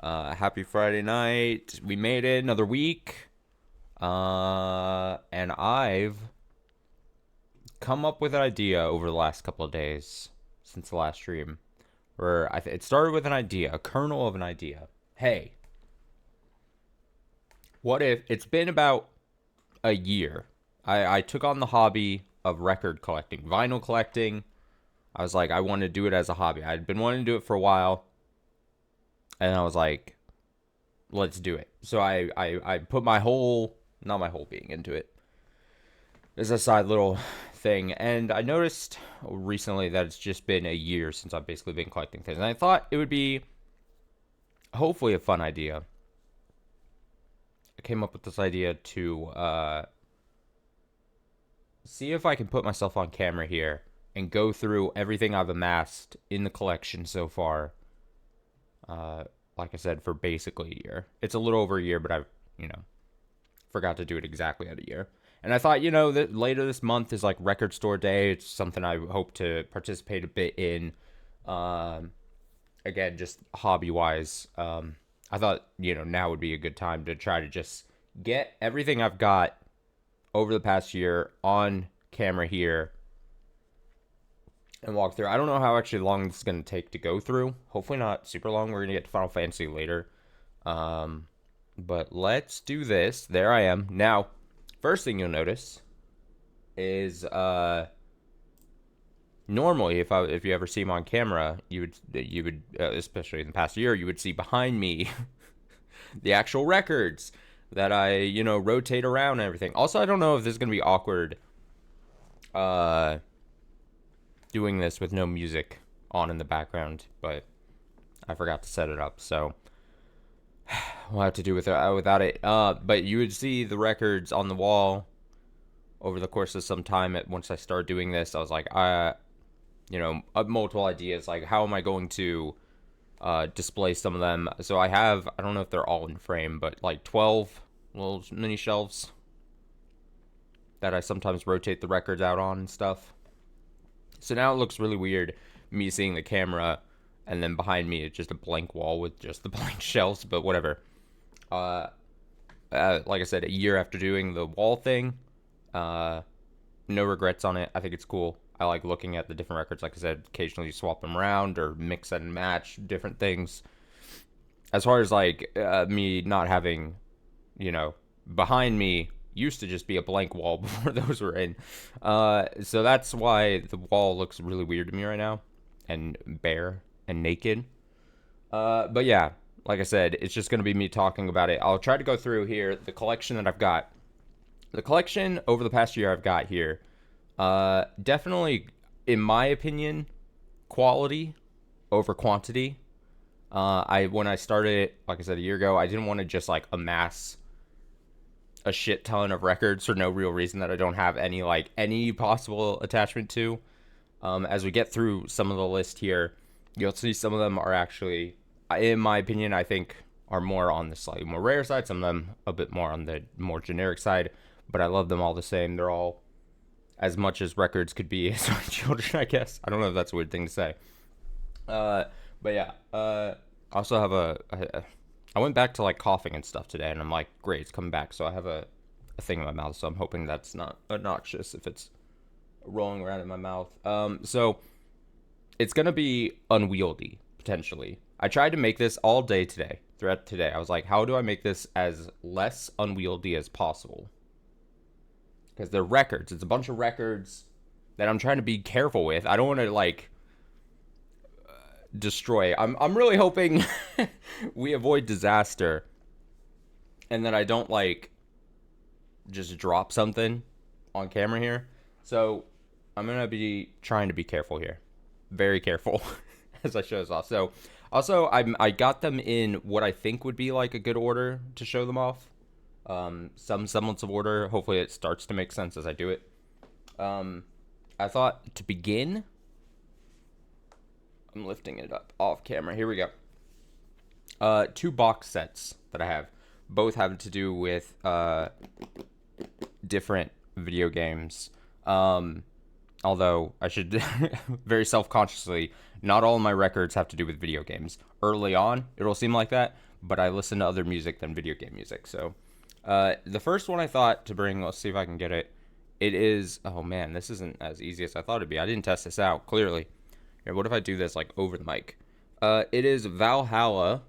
Happy Friday night. We made it another week. And I've come up with an idea over the last couple of days since the last stream where it started with an idea, a kernel of an idea. Hey, what if it's been about a year? I took on the hobby of record collecting, vinyl collecting. I was like, I want to do it as a hobby. I'd been wanting to do it for a while. And I was like, let's do it. So I put my whole, not my whole being into it. As a side little thing. And I noticed recently that it's just been a year since I've basically been collecting things. And I thought it would be hopefully a fun idea. I came up with this idea to see if I can put myself on camera here and go through everything I've amassed in the collection so far. Like I said, for basically a year. It's a little over a year, but I, forgot to do it exactly at a year. And I thought, that later this month is like record store day. It's something I hope to participate a bit in. Again, just hobby wise. I thought, now would be a good time to try to just get everything I've got over the past year on camera here and walk through. I don't know how actually long this is going to take to go through. Hopefully not super long. We're going to get to Final Fantasy later. But let's do this. There I am. Now, first thing you'll notice is normally if you ever see him on camera, you would especially in the past year, you would see behind me the actual records that I, rotate around and everything. Also, I don't know if this is going to be awkward doing this with no music on in the background, but I forgot to set it up, so we'll have to do without it. But you would see the records on the wall over the course of some time. Once I started doing this, I was like, multiple ideas, like how am I going to display some of them. So I don't know if they're all in frame, but like 12 little mini shelves that I sometimes rotate the records out on and stuff. So now it looks really weird, me seeing the camera, and then behind me it's just a blank wall with just the blank shelves, but whatever. Like I said, a year after doing the wall thing, no regrets on it. I think it's cool. I like looking at the different records. Like I said, occasionally swap them around or mix and match different things. As far as like me not having, behind me used to just be a blank wall before those were in. So that's why the wall looks really weird to me right now, and bare and naked. But yeah, like I said, it's just going to be me talking about it. I'll try to go through here the collection that I've got. The collection over the past year I've got here. Definitely, in my opinion, quality over quantity. When I started it, like I said, a year ago, I didn't want to just like amass a shit ton of records for no real reason that I don't have any possible attachment to. As we get through some of the list here, you'll see some of them are actually, in my opinion, I think are more on the slightly more rare side. Some of them a bit more on the more generic side, but I love them all the same. They're all as much as records could be as my children, I guess. I don't know if that's a weird thing to say. But yeah, I also have I went back to like coughing and stuff today, and I'm like, great, it's coming back. So I have a thing in my mouth, so I'm hoping that's not obnoxious if it's rolling around in my mouth. So it's gonna be unwieldy potentially. I tried to make this all day today, throughout today. I was like, how do I make this as less unwieldy as possible? Because they're records. It's a bunch of records that I'm trying to be careful with. I don't want to like destroy. I'm really hoping we avoid disaster, and that I don't like just drop something on camera here. So I'm gonna be trying to be careful here, very careful, as I show this off. So also I got them in what I think would be like a good order to show them off. Some semblance of order. Hopefully it starts to make sense as I do it. I thought to begin, I'm lifting it up off camera. Here we go. Two box sets that I have. Both have to do with different video games. Although I should very self-consciously, not all of my records have to do with video games. Early on, it'll seem like that, but I listen to other music than video game music. So the first one I thought to bring, let's see if I can get it. It is, oh man, this isn't as easy as I thought it'd be. I didn't test this out, clearly. Here, what if I do this like over the mic? It is Valhalla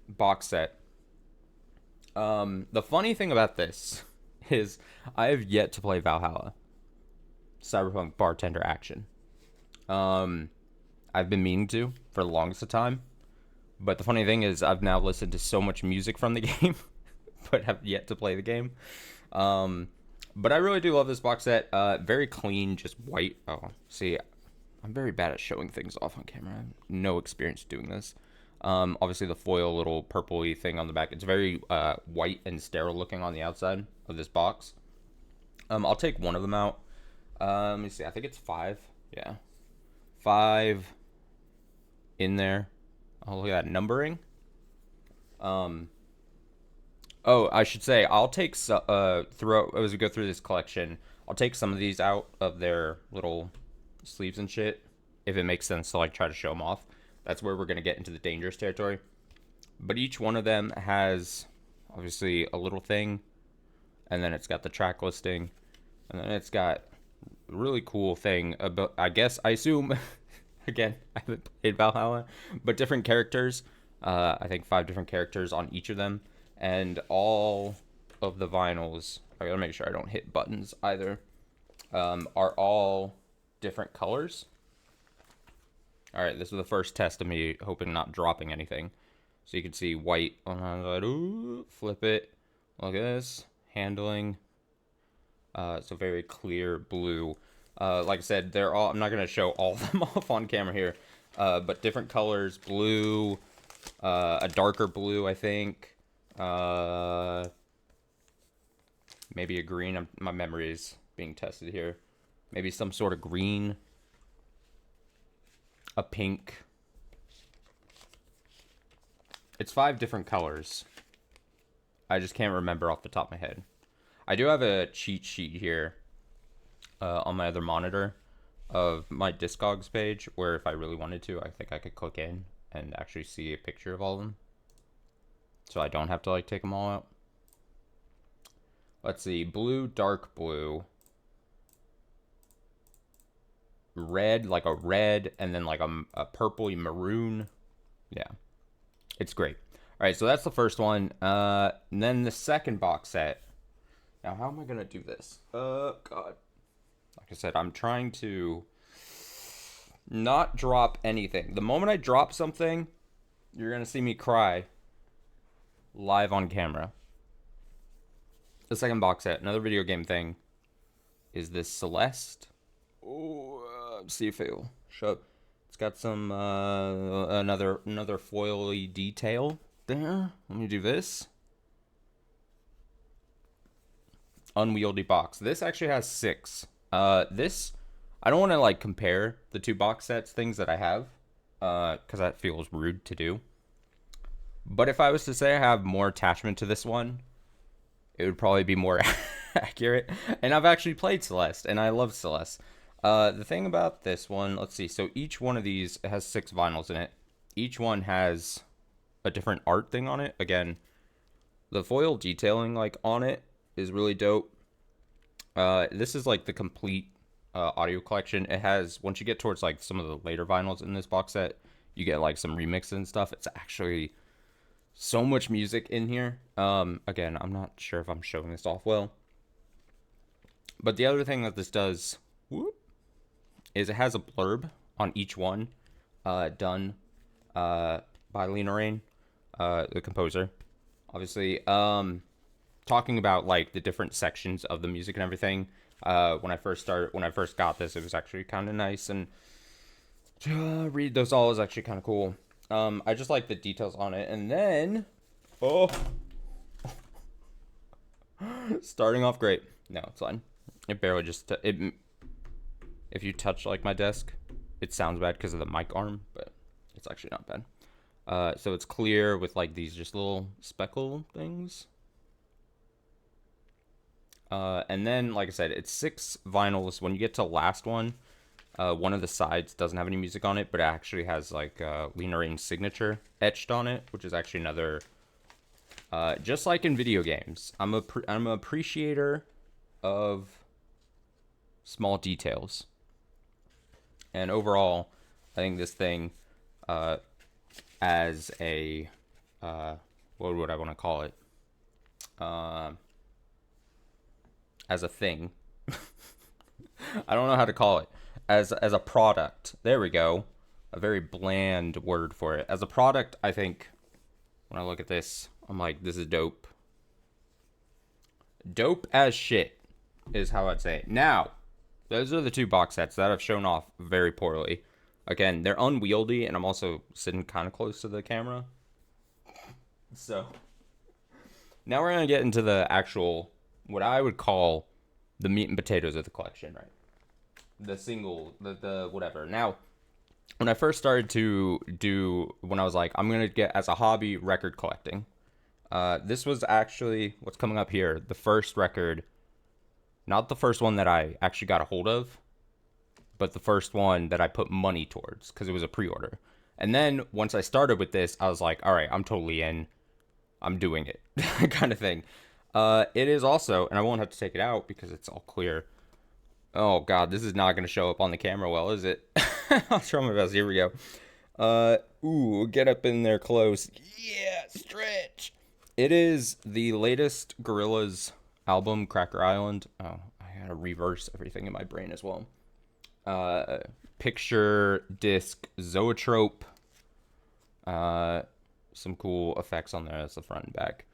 box set. The funny thing about this is I have yet to play Valhalla. Cyberpunk Bartender Action. I've been meaning to for the longest of time. But the funny thing is I've now listened to so much music from the game, but have yet to play the game. But I really do love this box set. Very clean, just white. Oh, see, I'm very bad at showing things off on camera. I have no experience doing this. Obviously the foil little purpley thing on the back. It's very white and sterile looking on the outside of this box. I'll take one of them out. Let me see. I think it's 5. Yeah. 5 in there. Oh, look at that numbering. Oh, I should say I'll take throughout as we go through this collection. I'll take some of these out of their little sleeves and shit, if it makes sense to like try to show them off. That's where we're gonna get into the dangerous territory. But each one of them has obviously a little thing, and then it's got the track listing, and then it's got a really cool thing about, I assume, again, I haven't played Valhalla, but different characters. I think 5 different characters on each of them, and all of the vinyls, I gotta make sure I don't hit buttons either, are all different colors. All right, this is the first test of me hoping not dropping anything. So you can see white on the side. Ooh, flip it. Look at this. Handling. So very clear blue. Like I said, they're all, I'm not going to show all of them off on camera here. But different colors. Blue. A darker blue, I think. Maybe a green. My memory is being tested here. Maybe some sort of green. A pink. It's 5 different colors. I just can't remember off the top of my head. I do have a cheat sheet here on my other monitor of my Discogs page, where if I really wanted to, I think I could click in and actually see a picture of all of them. So I don't have to like take them all out. Let's see. Blue, dark blue. Red, like a red, and then like a purpley maroon. Yeah, it's great. All right, so that's the first one. And then the second box set. Now, how am I gonna do this? God, like I said, I'm trying to not drop anything. The moment I drop something, you're gonna see me cry live on camera. The second box set, another video game thing, is this Celeste. Oh, see if it'll show up. It's got some another foily detail there. Let me do this. Unwieldy box. This actually has 6. This, I don't want to like compare the 2 box sets things that I have, because that feels rude to do. But if I was to say I have more attachment to this one, it would probably be more accurate. And I've actually played Celeste, and I love Celeste. The thing about this one, let's see. So each one of these has 6 vinyls in it. Each one has a different art thing on it. Again, the foil detailing like on it is really dope. This is like the complete audio collection. It has, once you get towards like some of the later vinyls in this box set, you get like some remixes and stuff. It's actually so much music in here. Again, I'm not sure if I'm showing this off well. But the other thing that this does, is it has a blurb on each one, done by Lena Raine, the composer, obviously, talking about like the different sections of the music and everything. When I first got this, it was actually kind of nice, and read those all is actually kind of cool. I just like the details on it, and then starting off great. No, it's fine. It barely just if you touch like my desk, it sounds bad because of the mic arm, but it's actually not bad. So it's clear with like these just little speckle things. And then, like I said, it's 6 vinyls. When you get to the last one, One of the sides doesn't have any music on it, but it actually has like Lena Raine's signature etched on it, which is actually another. Just like in video games, I'm an appreciator of small details, and overall, I think this thing, as a, what would I want to call it? As a thing, I don't know how to call it. As a product, there we go. A very bland word for it. As a product, I think when I look at this, I'm like, this is dope. Dope as shit is how I'd say it. Now, those are the two box sets that I've shown off very poorly. Again, they're unwieldy, and I'm also sitting kind of close to the camera. So, now we're going to get into the actual, what I would call the meat and potatoes of the collection, right? The single, the whatever. Now, when I first started to do, when I was like, I'm going to get as a hobby record collecting, this was actually what's coming up here. The first record, not the first one that I actually got a hold of, but the first one that I put money towards because it was a pre-order. And then once I started with this, I was like, all right, I'm totally in. I'm doing it kind of thing. It is also, and I won't have to take it out because it's all clear. Oh God, this is not going to show up on the camera well, is it? I'll try my best. Here we go. Ooh, get up in there close. Yeah, stretch. It is the latest Gorillaz album, Cracker Island. Oh, I gotta reverse everything in my brain as well. Picture disc zoetrope. Some cool effects on there. That's the front and back.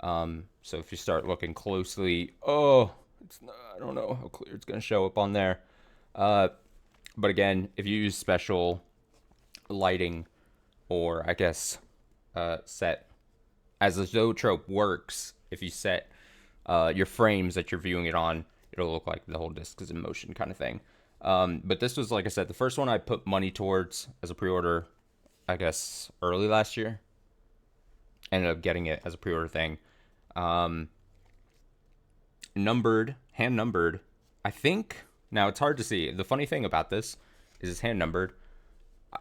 So if you start looking closely, it's not, I don't know how clear it's gonna show up on there. But again, if you use special lighting, or I guess set as the zoetrope works, if you set your frames that you're viewing it on, it'll look like the whole disc is in motion kind of thing. But this was, like I said, the first one I put money towards as a pre-order, I guess, early last year. Ended up getting it as a pre-order thing. Numbered, hand numbered. I think, now it's hard to see. The funny thing about this is it's hand numbered.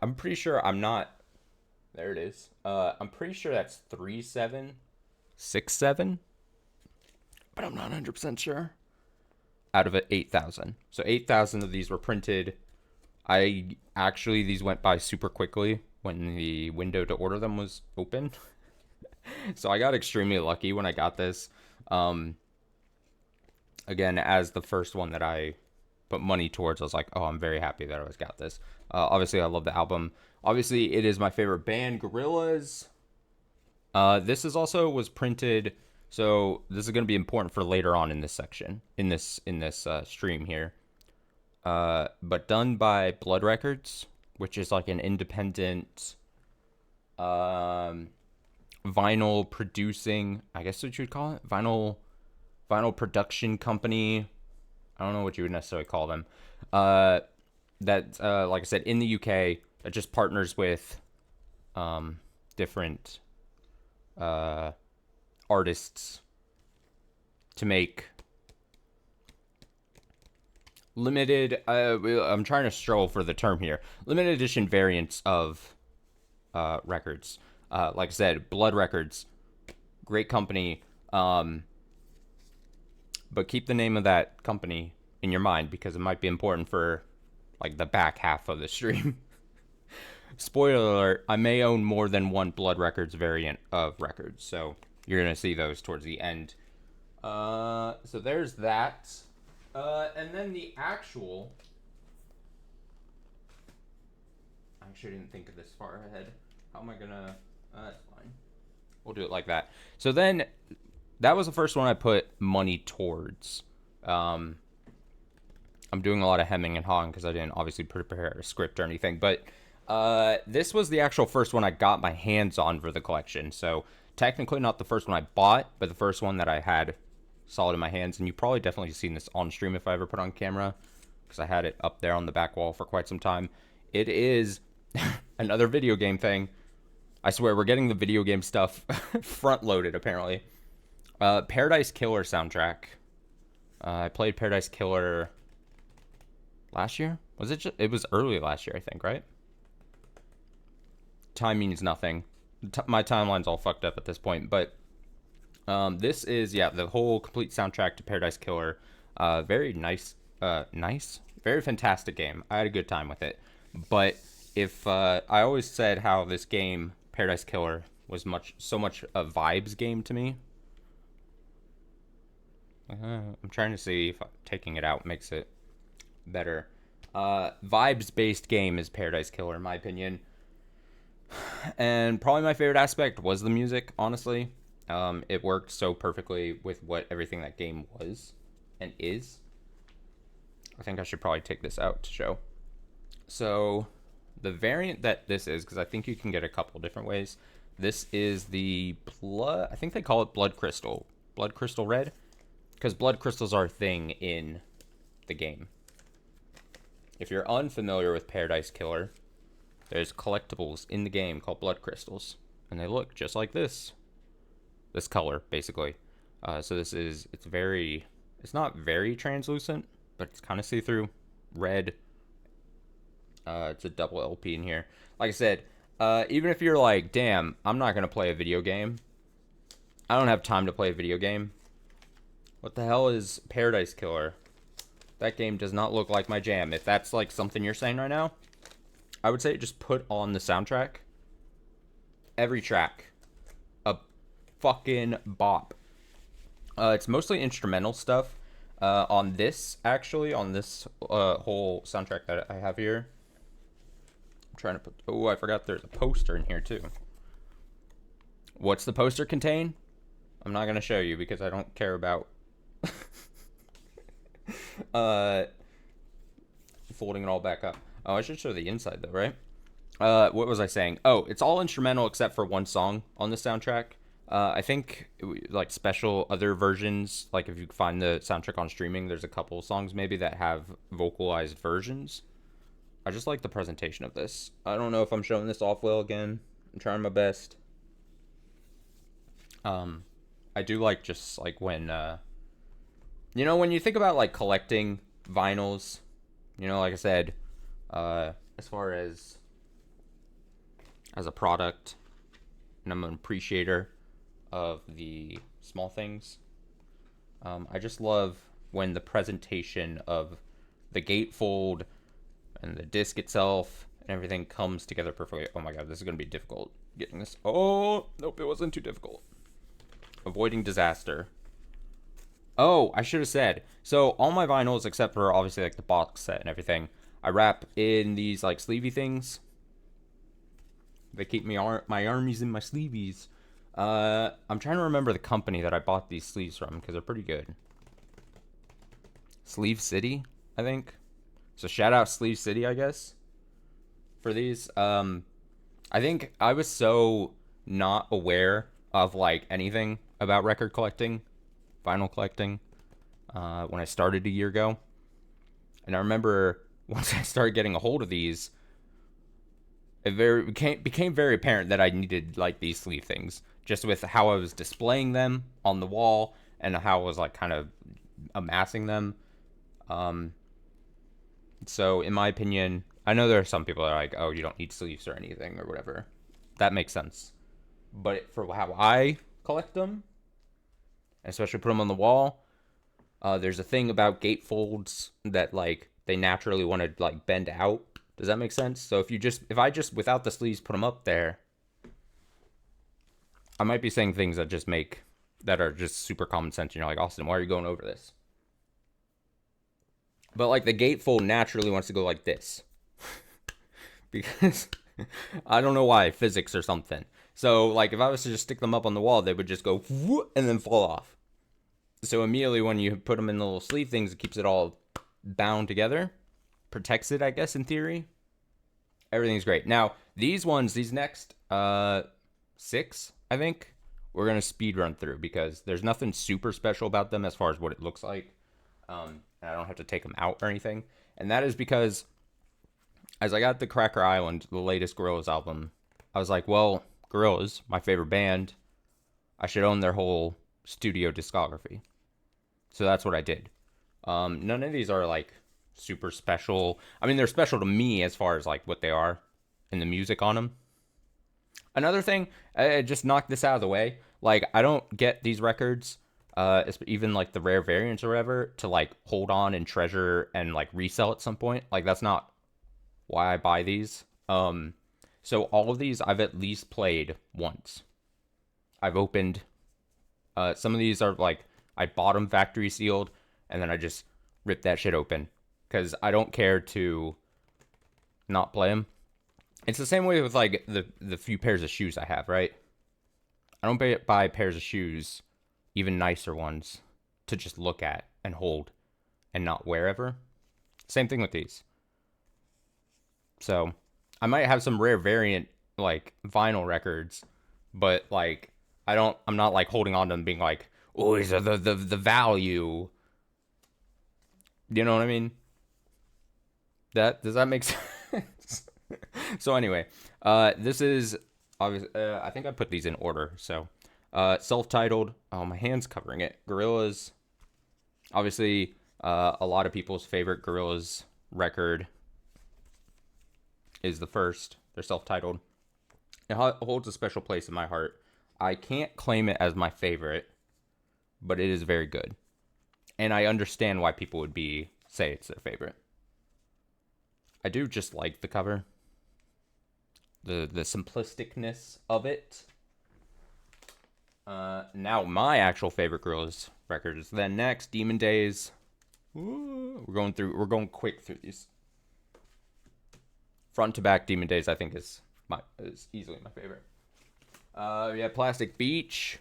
I'm pretty sure I'm not, there it is. I'm pretty sure that's 3767, but I'm not 100% sure. Out of it, 8,000. So 8,000 of these were printed. These went by super quickly when the window to order them was open. So I got extremely lucky when I got this. Again, as the first one that I put money towards, I was like, oh, I'm very happy that I got this. Obviously, I love the album. Obviously, it is my favorite band, Gorillaz. This is also was printed, so this is going to be important for later on in this section, in this stream here. But done by Blood Records, which is like an independent vinyl producing, I guess what you would call it, vinyl production company. I don't know what you would necessarily call them. That like I said, in the UK, that just partners with different artists to make limited, I'm trying to stroll for the term here, limited edition variants of records. Like I said, Blood Records, great company. But keep the name of that company in your mind because it might be important for like the back half of the stream. Spoiler alert, I may own more than one Blood Records variant of records, so you're going to see those towards the end. So there's that. And then the actual... I actually didn't think of this far ahead. How am I going to... that's fine. We'll do it like that. So then, that was the first one I put money towards. I'm doing a lot of hemming and hawing because I didn't obviously prepare a script or anything. But this was the actual first one I got my hands on for the collection. So technically not the first one I bought, but the first one that I had solid in my hands. And you probably definitely seen this on stream if I ever put on camera, because I had it up there on the back wall for quite some time. It is another video game thing. I swear, we're getting the video game stuff front-loaded, apparently. Paradise Killer soundtrack. I played Paradise Killer last year? Was it just, it was early last year, I think, right? Time means nothing. My timeline's all fucked up at this point, but this is, yeah, the whole complete soundtrack to Paradise Killer. Very nice, very fantastic game. I had a good time with it. But if I always said how this game, Paradise Killer, was so much a vibes game to me. I'm trying to see if taking it out makes it better. Vibes based game is Paradise Killer, in my opinion. And probably my favorite aspect was the music, honestly. It worked so perfectly with what everything that game was and is. I think I should probably take this out to show. So, the variant that this is, because I think you can get a couple different ways. This is the blood, I think they call it blood crystal. Blood crystal red. Because blood crystals are a thing in the game. If you're unfamiliar with Paradise Killer, there's collectibles in the game called blood crystals. And they look just like this. This color, basically. So this is, it's not very translucent, but it's kind of see-through. Red. It's a double LP in here. Like I said, even if you're like, damn, I'm not going to play a video game. I don't have time to play a video game. What the hell is Paradise Killer? That game does not look like my jam. If that's like something you're saying right now, I would say just put on the soundtrack. Every track. A fucking bop. It's mostly instrumental stuff. On this, actually, on this whole soundtrack that I have here. I'm trying to put... Oh, I forgot there's a poster in here, too. What's the poster contain? I'm not going to show you because I don't care about... folding it all back up. Oh, I should show the inside, though, right? What was I saying? Oh, it's all instrumental except for one song on the soundtrack. I think, like, special other versions, like, if you find the soundtrack on streaming, there's a couple songs maybe that have vocalized versions. I just like the presentation of this. I don't know if I'm showing this off well again. I'm trying my best. I do like just, like, when, you know, when you think about, like, collecting vinyls, you know, like I said, as far as a product, and I'm an appreciator of the small things. I just love when the presentation of the gatefold and the disc itself and everything comes together perfectly. Oh my god, this is going to be difficult getting this. Oh, nope, it wasn't too difficult. Avoiding disaster. Oh, I should have said. So all my vinyls, except for obviously like the box set and everything, I wrap in these like sleevey things. They keep me my armies in my sleeveys. I'm trying to remember the company that I bought these sleeves from because they're pretty good. Sleeve City, I think. So shout out Sleeve City, I guess, for these. I think I was so not aware of like anything about record collecting, vinyl collecting, when I started a year ago. And I remember once I started getting a hold of these, it became very apparent that I needed like these sleeve things, just with how I was displaying them on the wall and how I was like kind of amassing them. So in my opinion, I know there are some people that are like, oh, you don't need sleeves or anything or whatever. That makes sense. But for how I collect them, especially put them on the wall, there's a thing about gatefolds that like they naturally want to like bend out. Does that make sense? So if I just without the sleeves put them up there, I might be saying things that are just super common sense. You're like, Austin, why are you going over this? But like the gatefold naturally wants to go like this. Because I don't know why, physics or something. So like if I was to just stick them up on the wall, they would just go and then fall off. So immediately when you put them in the little sleeve things, it keeps it all bound together. Protects it, I guess, in theory. Everything's great. Now, these next 6, I think, we're going to speed run through because there's nothing super special about them as far as what it looks like. And I don't have to take them out or anything. And that is because as I got the Cracker Island, the latest Gorillaz album, I was like, well, Gorillaz, my favorite band, I should own their whole studio discography. So that's what I did. None of these are like super special. I mean, they're special to me as far as like what they are and the music on them. Another thing, I just knock this out of the way. Like, I don't get these records, even like the rare variants or whatever, to like hold on and treasure and like resell at some point. Like, that's not why I buy these. So all of these I've at least played once. I've opened. Some of these are like I bought them factory sealed, and then I just ripped that shit open because I don't care to not play them. It's the same way with like the few pairs of shoes I have, right? I don't buy pairs of shoes, even nicer ones, to just look at and hold and not wear ever. Same thing with these. So I might have some rare variant like vinyl records, but like I'm not like holding on to them being like, oh, these are the value. You know what I mean? Does that make sense? So anyway, this is obviously I think I put these in order. So self-titled. Oh, my hand's covering it. Gorillaz. Obviously, a lot of people's favorite Gorillaz record is the first. They're self-titled. It holds a special place in my heart. I can't claim it as my favorite, but it is very good. And I understand why people would say it's their favorite. I do just like the cover. The simplisticness of it. Now my actual favorite Gorillaz record is then next, Demon Days. Ooh, we're going quick through these. Front to back Demon Days I think is easily my favorite. We have Plastic Beach.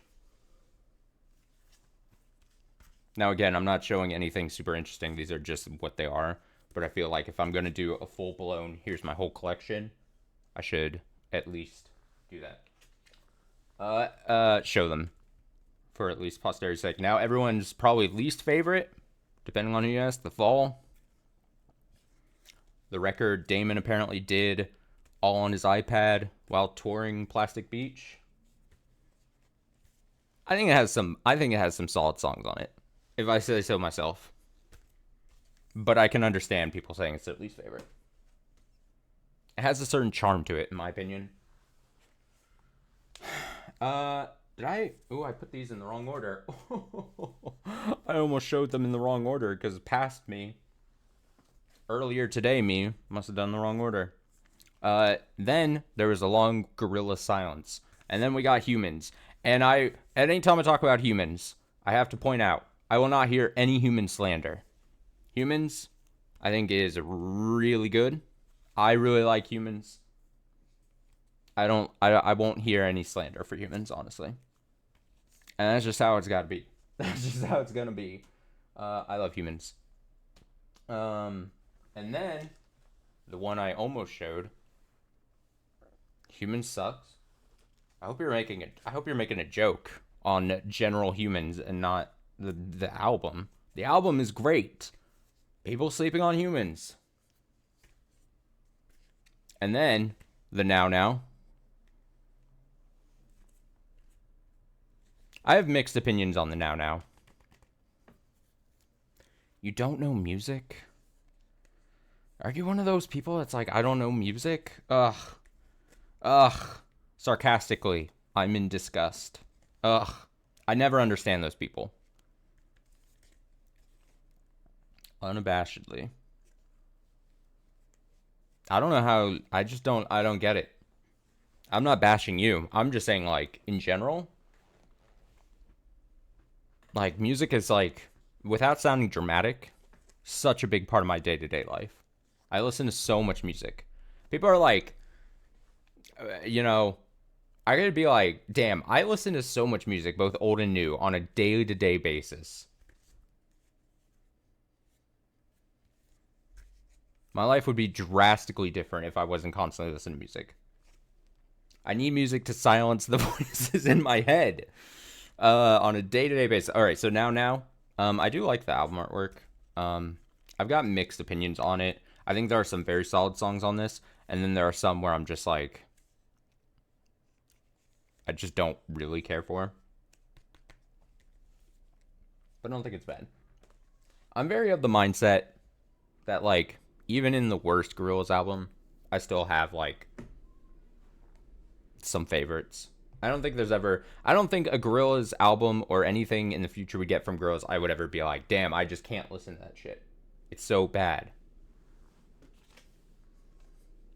Now again, I'm not showing anything super interesting. These are just what they are. But I feel like if I'm going to do a full blown, here's my whole collection, I should at least do that. Show them for at least posterity's sake. Now everyone's probably least favorite, depending on who you ask, The Fall. The record Damon apparently did all on his iPad while touring Plastic Beach. I think it has some solid songs on it, if I say so myself. But I can understand people saying it's their least favorite. It has a certain charm to it, in my opinion. I put these in the wrong order. I almost showed them in the wrong order because past me, earlier today, me must have done the wrong order. Then there was a long gorilla silence. And then we got Humans. And at any time I talk about Humans, I have to point out, I will not hear any human slander. Humans, I think, is really good. I really like Humans. I won't hear any slander for Humans, honestly. And that's just how it's got to be. That's just how it's going to be. I love Humans. And then, the one I almost showed, Humans sucks. I hope you're making a joke on general Humans and not the album. The album is great. People sleeping on Humans. And then, the Now. I have mixed opinions on the Now. You don't know music? Are you one of those people that's like, I don't know music? Ugh. Sarcastically, I'm in disgust. Ugh. I never understand those people. Unabashedly. I don't know how, I don't get it. I'm not bashing you. I'm just saying, like, in general, like, music is, like, without sounding dramatic, such a big part of my day-to-day life. I listen to so much music. People are like, I gotta be like, damn, I listen to so much music, both old and new, on a day-to-day basis. My life would be drastically different if I wasn't constantly listening to music. I need music to silence the voices in my head on a day-to-day basis. All right, so now, I do like the album artwork. I've got mixed opinions on it. I think there are some very solid songs on this, and then there are some where I'm just like, I just don't really care for. But I don't think it's bad. I'm very of the mindset that like even in the worst Gorillaz album, I still have like some favorites. I don't think a Gorillaz album or anything in the future we get from Gorillaz I would ever be like, damn, I just can't listen to that shit. It's so bad.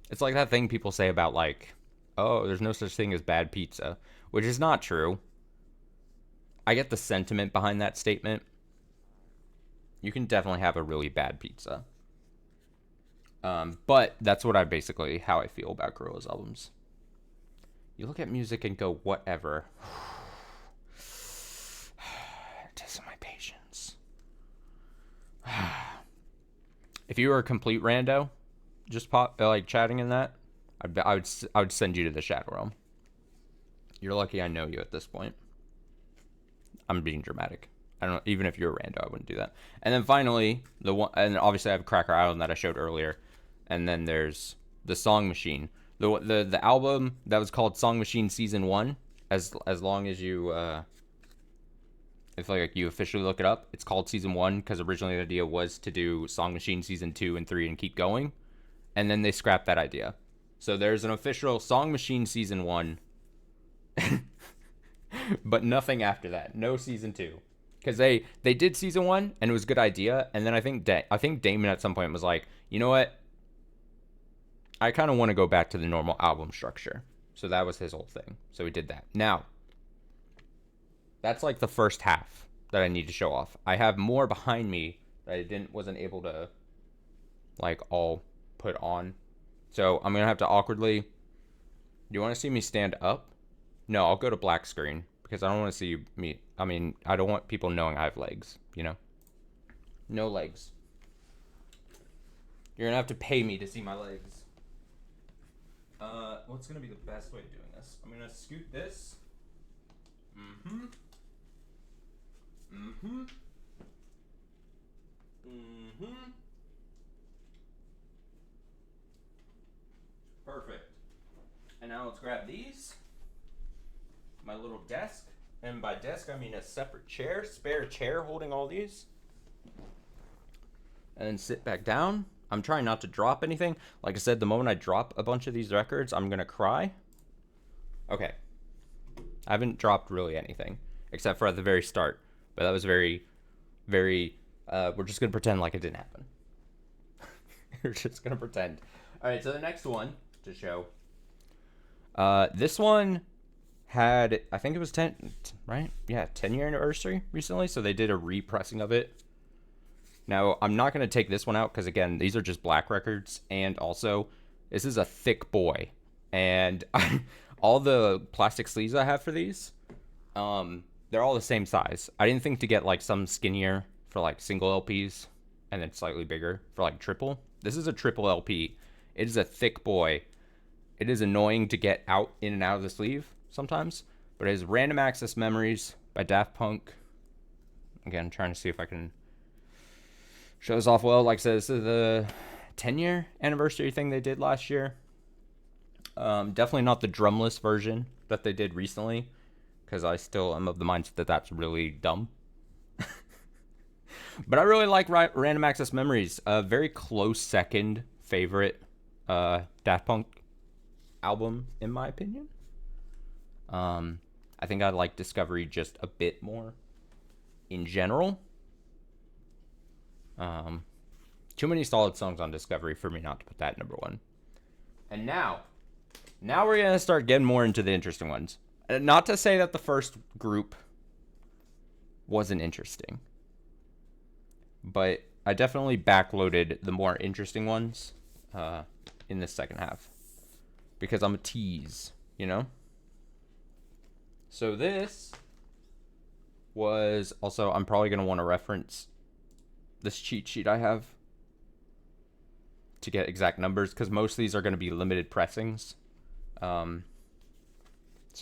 It's like that thing people say about like, oh, there's no such thing as bad pizza, which is not true. I get the sentiment behind that statement. You can definitely have a really bad pizza. But that's what how I feel about Gorillaz albums. You look at music and go, whatever. Test my patience. If you were a complete rando, just like chatting in that, I would send you to the Shadow Realm. You're lucky I know you at this point. I'm being dramatic. I don't know, even if you're a rando, I wouldn't do that. And then finally, and obviously I have Cracker Island that I showed earlier, and then there's the Song Machine, the album that was called Song Machine Season 1. As long as you if like you officially look it up, it's called Season 1 because originally the idea was to do Song Machine Season 2 and 3 and keep going, and then they scrapped that idea. So there's an official Song Machine Season 1, but nothing after that. No Season 2. Because they did Season 1 and it was a good idea, and then I think Damon at some point was like, you know what, I kind of want to go back to the normal album structure. So that was his whole thing. So he did that. Now, that's like the first half that I need to show off. I have more behind me that I wasn't able to like all put on. So I'm gonna have to awkwardly. Do you want to see me stand up? No, I'll go to black screen because I don't want to see me. I mean, I don't want people knowing I have legs. You know, no legs. You're gonna have to pay me to see my legs. What's gonna be the best way of doing this? I'm gonna scoot this. Perfect. And now let's grab these. My little desk. And by desk, I mean a separate chair, spare chair holding all these. And then sit back down. I'm trying not to drop anything. Like I said, the moment I drop a bunch of these records, I'm going to cry. Okay. I haven't dropped really anything, except for at the very start. But that was very, very, we're just going to pretend like it didn't happen. We're just going to pretend. All right, so the next one to show. This one had, I think it was 10, right? Yeah, 10-year anniversary recently. So they did a repressing of it. Now, I'm not going to take this one out because, again, these are just black records. And also, this is a thick boy. And all the plastic sleeves I have for these, they're all the same size. I didn't think to get, like, some skinnier for, like, single LPs and then slightly bigger for, like, triple. This is a triple LP. It is a thick boy. It is annoying to get out in and out of the sleeve sometimes. But it is Random Access Memories by Daft Punk. Again, trying to see if I can show this off well. Like I said, this is the 10-year anniversary thing they did last year. Definitely not the drumless version that they did recently, because I still am of the mindset that that's really dumb. But I really like Random Access Memories. A very close second favorite Daft Punk album, in my opinion. I think I like Discovery just a bit more in general. Too many solid songs on Discovery for me not to put that number one. And now we're gonna start getting more into the interesting ones. Not to say that the first group wasn't interesting, but I definitely backloaded the more interesting ones in the second half because I'm a tease, you know. So this was also, I'm probably gonna want to reference this cheat sheet I have to get exact numbers because most of these are going to be limited pressings, so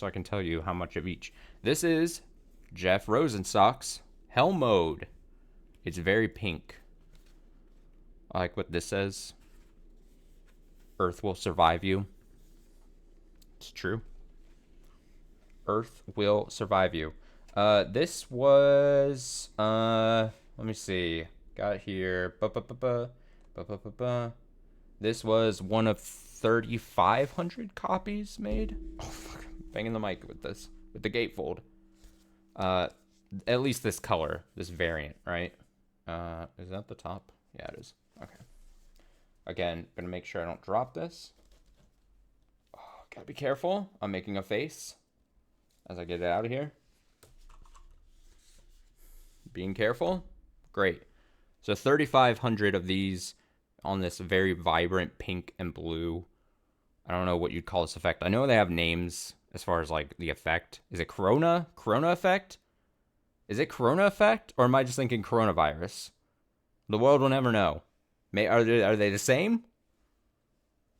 I can tell you how much of each. This is Jeff Rosenstock's Hell Mode. It's very pink. I like what this says. Earth will survive you. It's true. Earth will survive you. This was let me see. Got here. This was one of 3,500 copies made. Oh, fuck. I'm banging the mic with this. With the gatefold. At least this color. This variant, right? Is that the top? Yeah, it is. Okay. Again, gonna make sure I don't drop this. Oh, gotta be careful. I'm making a face as I get it out of here. Being careful. Great. So 3,500 of these on this very vibrant pink and blue. I don't know what you'd call this effect. I know they have names as far as like the effect. Is it Corona? Corona effect? Is it Corona effect? Or am I just thinking coronavirus? The world will never know. Are they the same?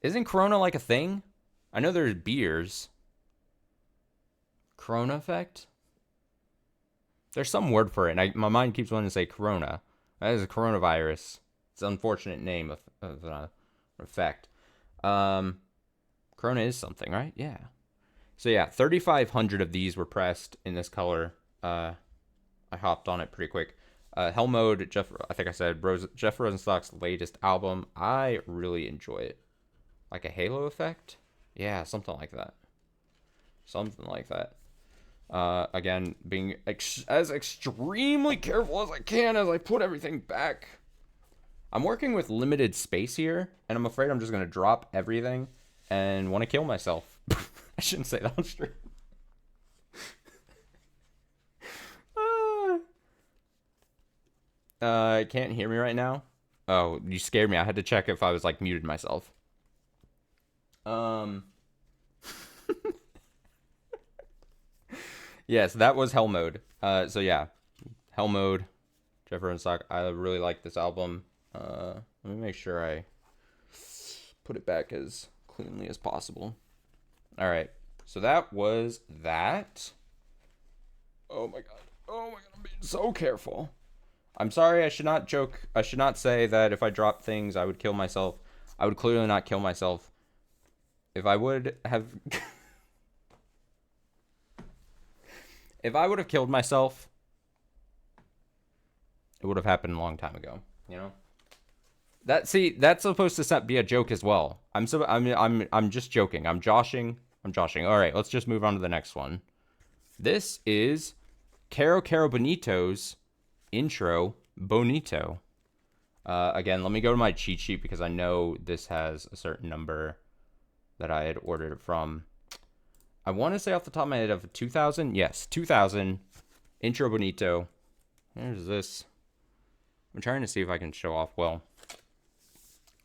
Isn't Corona like a thing? I know there's beers. Corona effect? There's some word for it, and my mind keeps wanting to say Corona. That is a coronavirus. It's an unfortunate name of effect. Corona is something, right? Yeah. So yeah, 3,500 of these were pressed in this color. I hopped on it pretty quick. Hell Mode, I think I said Jeff Rosenstock's latest album. I really enjoy it. Like a halo effect? Yeah, something like that. Something like that. Again, being as extremely careful as I can as I put everything back. I'm working with limited space here, and I'm afraid I'm just going to drop everything and want to kill myself. I shouldn't say that on stream. Can't hear me right now? Oh, you scared me. I had to check if I was, like, muted myself. Yes, that was Hell Mode. So yeah, Hell Mode, Jeff Rosenstock. I really like this album. Let me make sure I put it back as cleanly as possible. All right, so that was that. Oh my god. Oh my god, I'm being so careful. I'm sorry, I should not joke. I should not say that if I drop things, I would kill myself. I would clearly not kill myself. If I would have... If I would have killed myself, it would have happened a long time ago, you know? That's supposed to be a joke as well. I'm just joking. I'm joshing. All right, let's just move on to the next one. This is Caro Caro Bonito's Intro Bonito. Again, let me go to my cheat sheet because I know this has a certain number that I had ordered it from. I want to say off the top of my head of 2,000. Yes, 2,000. Intro Bonito. There's this. I'm trying to see if I can show off well.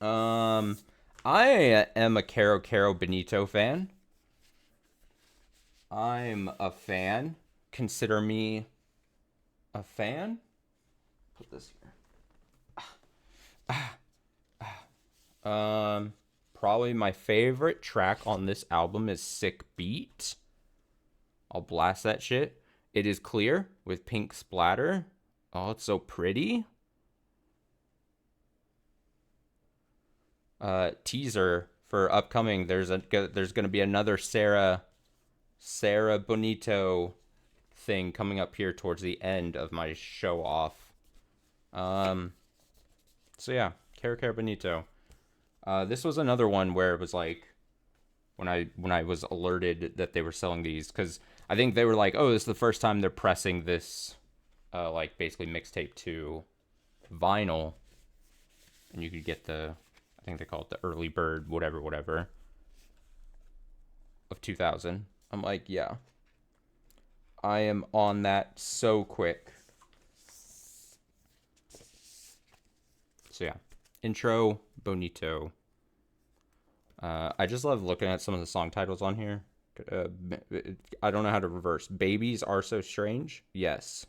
I am a Caro Caro Bonito fan. I'm a fan. Consider me a fan. Put this here. Probably my favorite track on this album is Sick Beat. I'll blast that shit. It is clear with pink splatter. Oh, it's so pretty. Teaser for upcoming. There's going to be another Sarah Bonito thing coming up here towards the end of my show off. So yeah, Caro Caro Bonito. This was another one where it was like when I was alerted that they were selling these, because I think they were like, oh, this is the first time they're pressing this like basically mixtape to vinyl, and you could get the, I think they call it the early bird whatever of 2000. I'm like, yeah, I am on that so quick. So yeah, Intro Bonito. I just love looking at some of the song titles on here. I don't know how to reverse. Babies Are So Strange? Yes.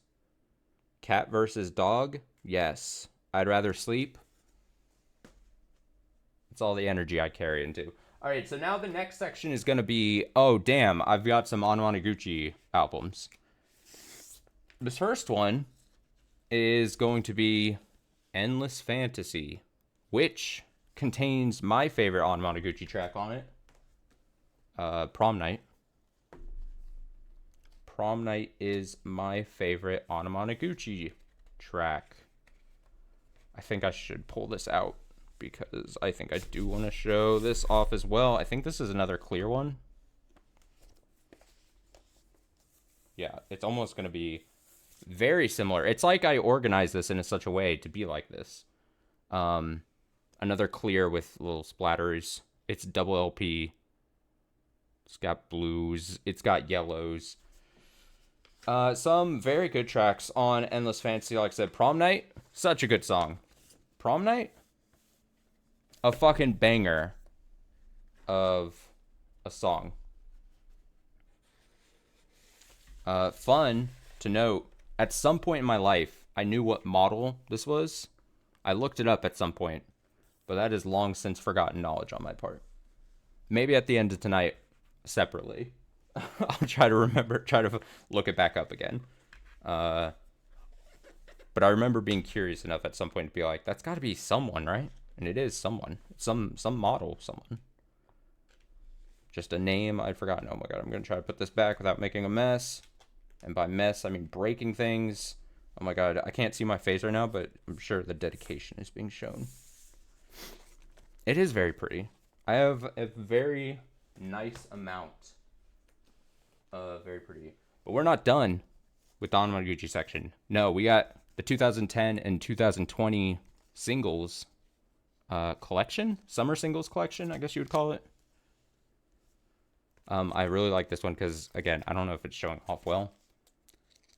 Cat versus Dog? Yes. I'd Rather Sleep? It's all the energy I carry into. Alright, so now the next section is going to be... Oh, damn. I've got some Anwanaguchi albums. This first one is going to be Endless Fantasy, which contains my favorite Anwanaguchi track on it. Prom Night. Prom Night is my favorite Anwanaguchi track. I think I should pull this out because I think I do want to show this off as well. I think this is another clear one. Yeah, it's almost going to be very similar. It's like I organized this in such a way to be like this. Another clear with little splatters. It's double LP. It's got blues. It's got yellows. Some very good tracks on Endless Fantasy. Like I said, Prom Night, such a good song. Prom Night, a fucking banger of a song. Fun to note, at some point in my life, I knew what model this was. I looked it up at some point, but that is long since forgotten knowledge on my part. Maybe at the end of tonight, separately, I'll try to look it back up again. But I remember being curious enough at some point to be like, that's got to be someone, right? And it is someone. Some model, someone. Just a name I'd forgotten. Oh my god, I'm going to try to put this back without making a mess. And by mess, I mean breaking things. Oh my god, I can't see my face right now, but I'm sure the dedication is being shown. It is very pretty. I have a very nice amount of very pretty. But we're not done with the Anamanaguchi section. No, we got the 2010 and 2020 singles collection. Summer singles collection, I guess you would call it. I really like this one because, again, I don't know if it's showing off well,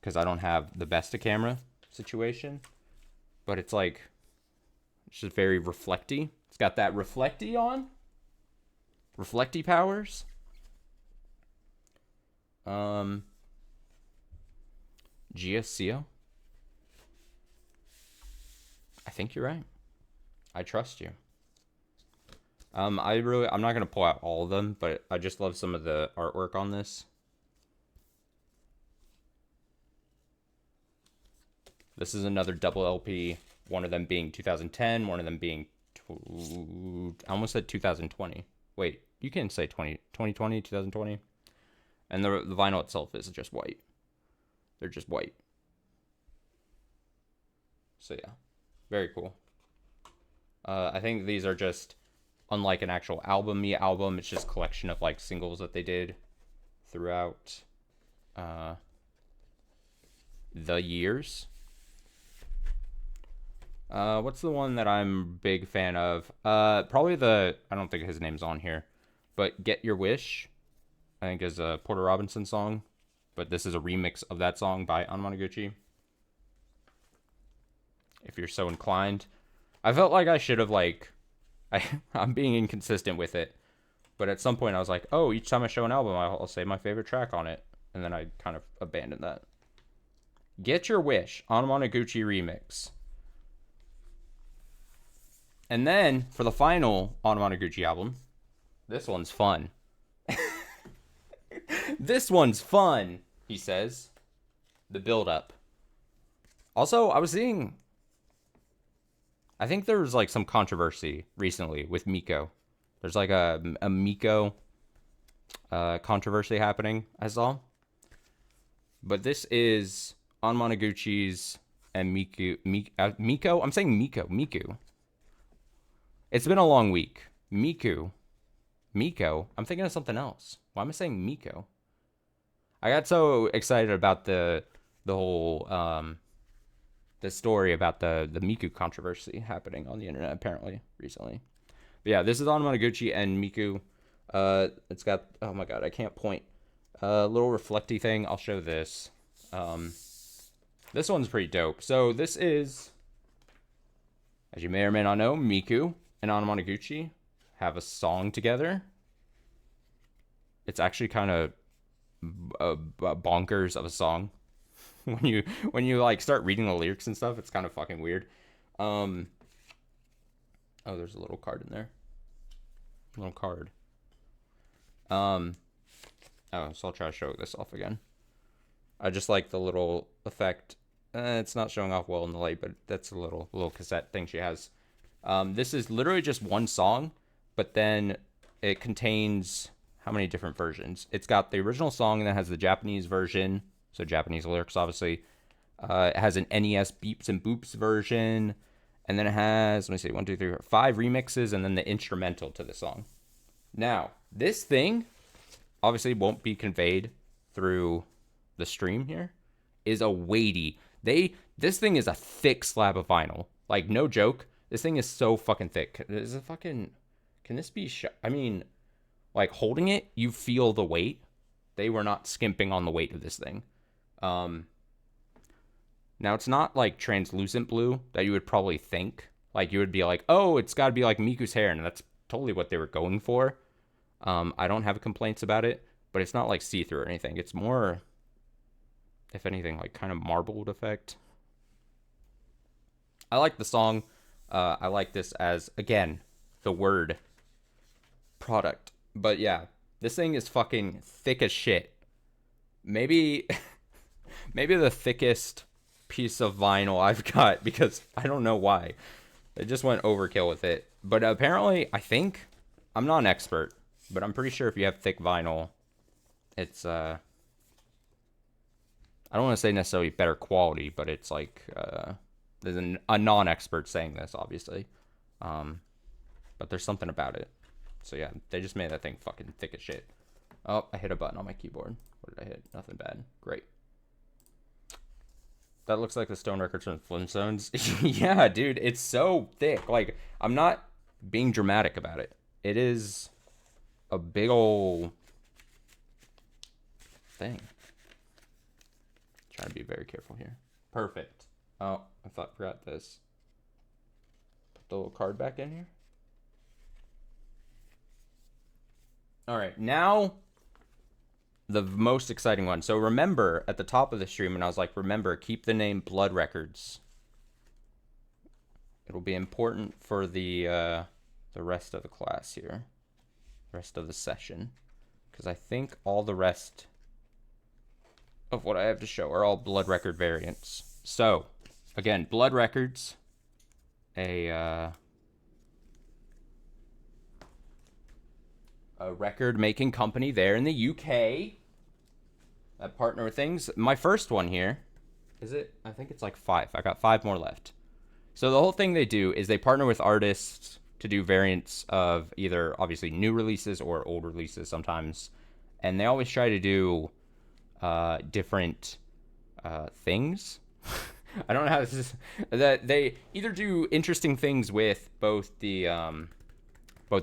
because I don't have the best of camera situation, but it's like, it's just very reflecty. It's got that reflecty on. Reflecty powers. GSCO. I think you're right. I trust you. I'm not going to pull out all of them, but I just love some of the artwork on this. This is another double LP, one of them being 2010, one of them being, I almost said 2020. Wait, you can say 2020, 2020. And the vinyl itself is just white. They're just white. So yeah, very cool. I think these are just, unlike an actual album, it's just a collection of like singles that they did throughout the years. What's the one that I'm a big fan of? Probably I don't think his name's on here, but Get Your Wish, I think is a Porter Robinson song, but this is a remix of that song by Anamanaguchi. If you're so inclined. I felt like I should have I'm being inconsistent with it, but at some point I was like, oh, each time I show an album, I'll say my favorite track on it, and then I kind of abandoned that. Get Your Wish, Anamanaguchi remix. And then, for the final Anamanaguchi album, this one's fun. This one's fun, he says. The build-up. Also, I think there was like some controversy recently with Miko. There's like a Miko controversy happening, I saw. But this is Anamanaguchi's and Miko? I'm saying Miku. It's been a long week. Miko. I'm thinking of something else. Why am I saying Miko? I got so excited about the whole the story about the Miku controversy happening on the internet apparently recently. But yeah, this is Anamanaguchi and Miku. It's got, oh my god, I can't point. Little reflecty thing. I'll show this. This one's pretty dope. So this is, as you may or may not know, Miku and Anamanaguchi have a song together. It's actually kind of bonkers of a song. when you like start reading the lyrics and stuff, it's kind of fucking weird. Oh, there's a little card in there. Little card. Oh, so I'll try to show this off again. I just like the little effect. It's not showing off well in the light, but that's a little cassette thing she has. This is literally just one song, but then it contains how many different versions? It's got the original song and then has the Japanese version, so Japanese lyrics obviously. It has an NES Beeps and Boops version, And then it has, let me see, 1, 2, 3, 4, 5 remixes, and then the instrumental to the song. Now, this thing obviously won't be conveyed through the stream here. Is a weighty. This thing is a thick slab of vinyl. Like, no joke. This thing is so fucking thick. Is it fucking? Can this be? I mean, like holding it, you feel the weight. They were not skimping on the weight of this thing. Now it's not like translucent blue that you would probably think. Like you would be like, oh, it's got to be like Miku's hair, and that's totally what they were going for. I don't have complaints about it, but it's not like see-through or anything. It's more, if anything, like kind of marbled effect. I like the song. I like this as, again, the word product. But yeah, this thing is fucking thick as shit. Maybe the thickest piece of vinyl I've got, because I don't know why. They just went overkill with it. But apparently, I think, I'm not an expert, but I'm pretty sure if you have thick vinyl, it's, I don't want to say necessarily better quality, but it's like, there's a non-expert saying this, obviously. But there's something about it. So yeah, they just made that thing fucking thick as shit. Oh, I hit a button on my keyboard. What did I hit? Nothing bad. Great. That looks like the Stone Records from Flintstones. Yeah, dude, it's so thick. Like, I'm not being dramatic about it. It is a big ol' thing. Trying to be very careful here. Perfect. Oh, I forgot this. Put the little card back in here. All right, now the most exciting one. So remember at the top of the stream, and I was like, remember, keep the name Blood Records. It'll be important for the rest of the class here, the rest of the session, because I think all the rest of what I have to show are all Blood Record variants. So again, Blood Records, a record making company there in the UK that partner with things. My first one here, is it? I think it's like 5. I got 5 more left. So the whole thing they do is they partner with artists to do variants of either obviously new releases or old releases sometimes, and they always try to do different things. I don't know how this is. That they either do interesting things with both the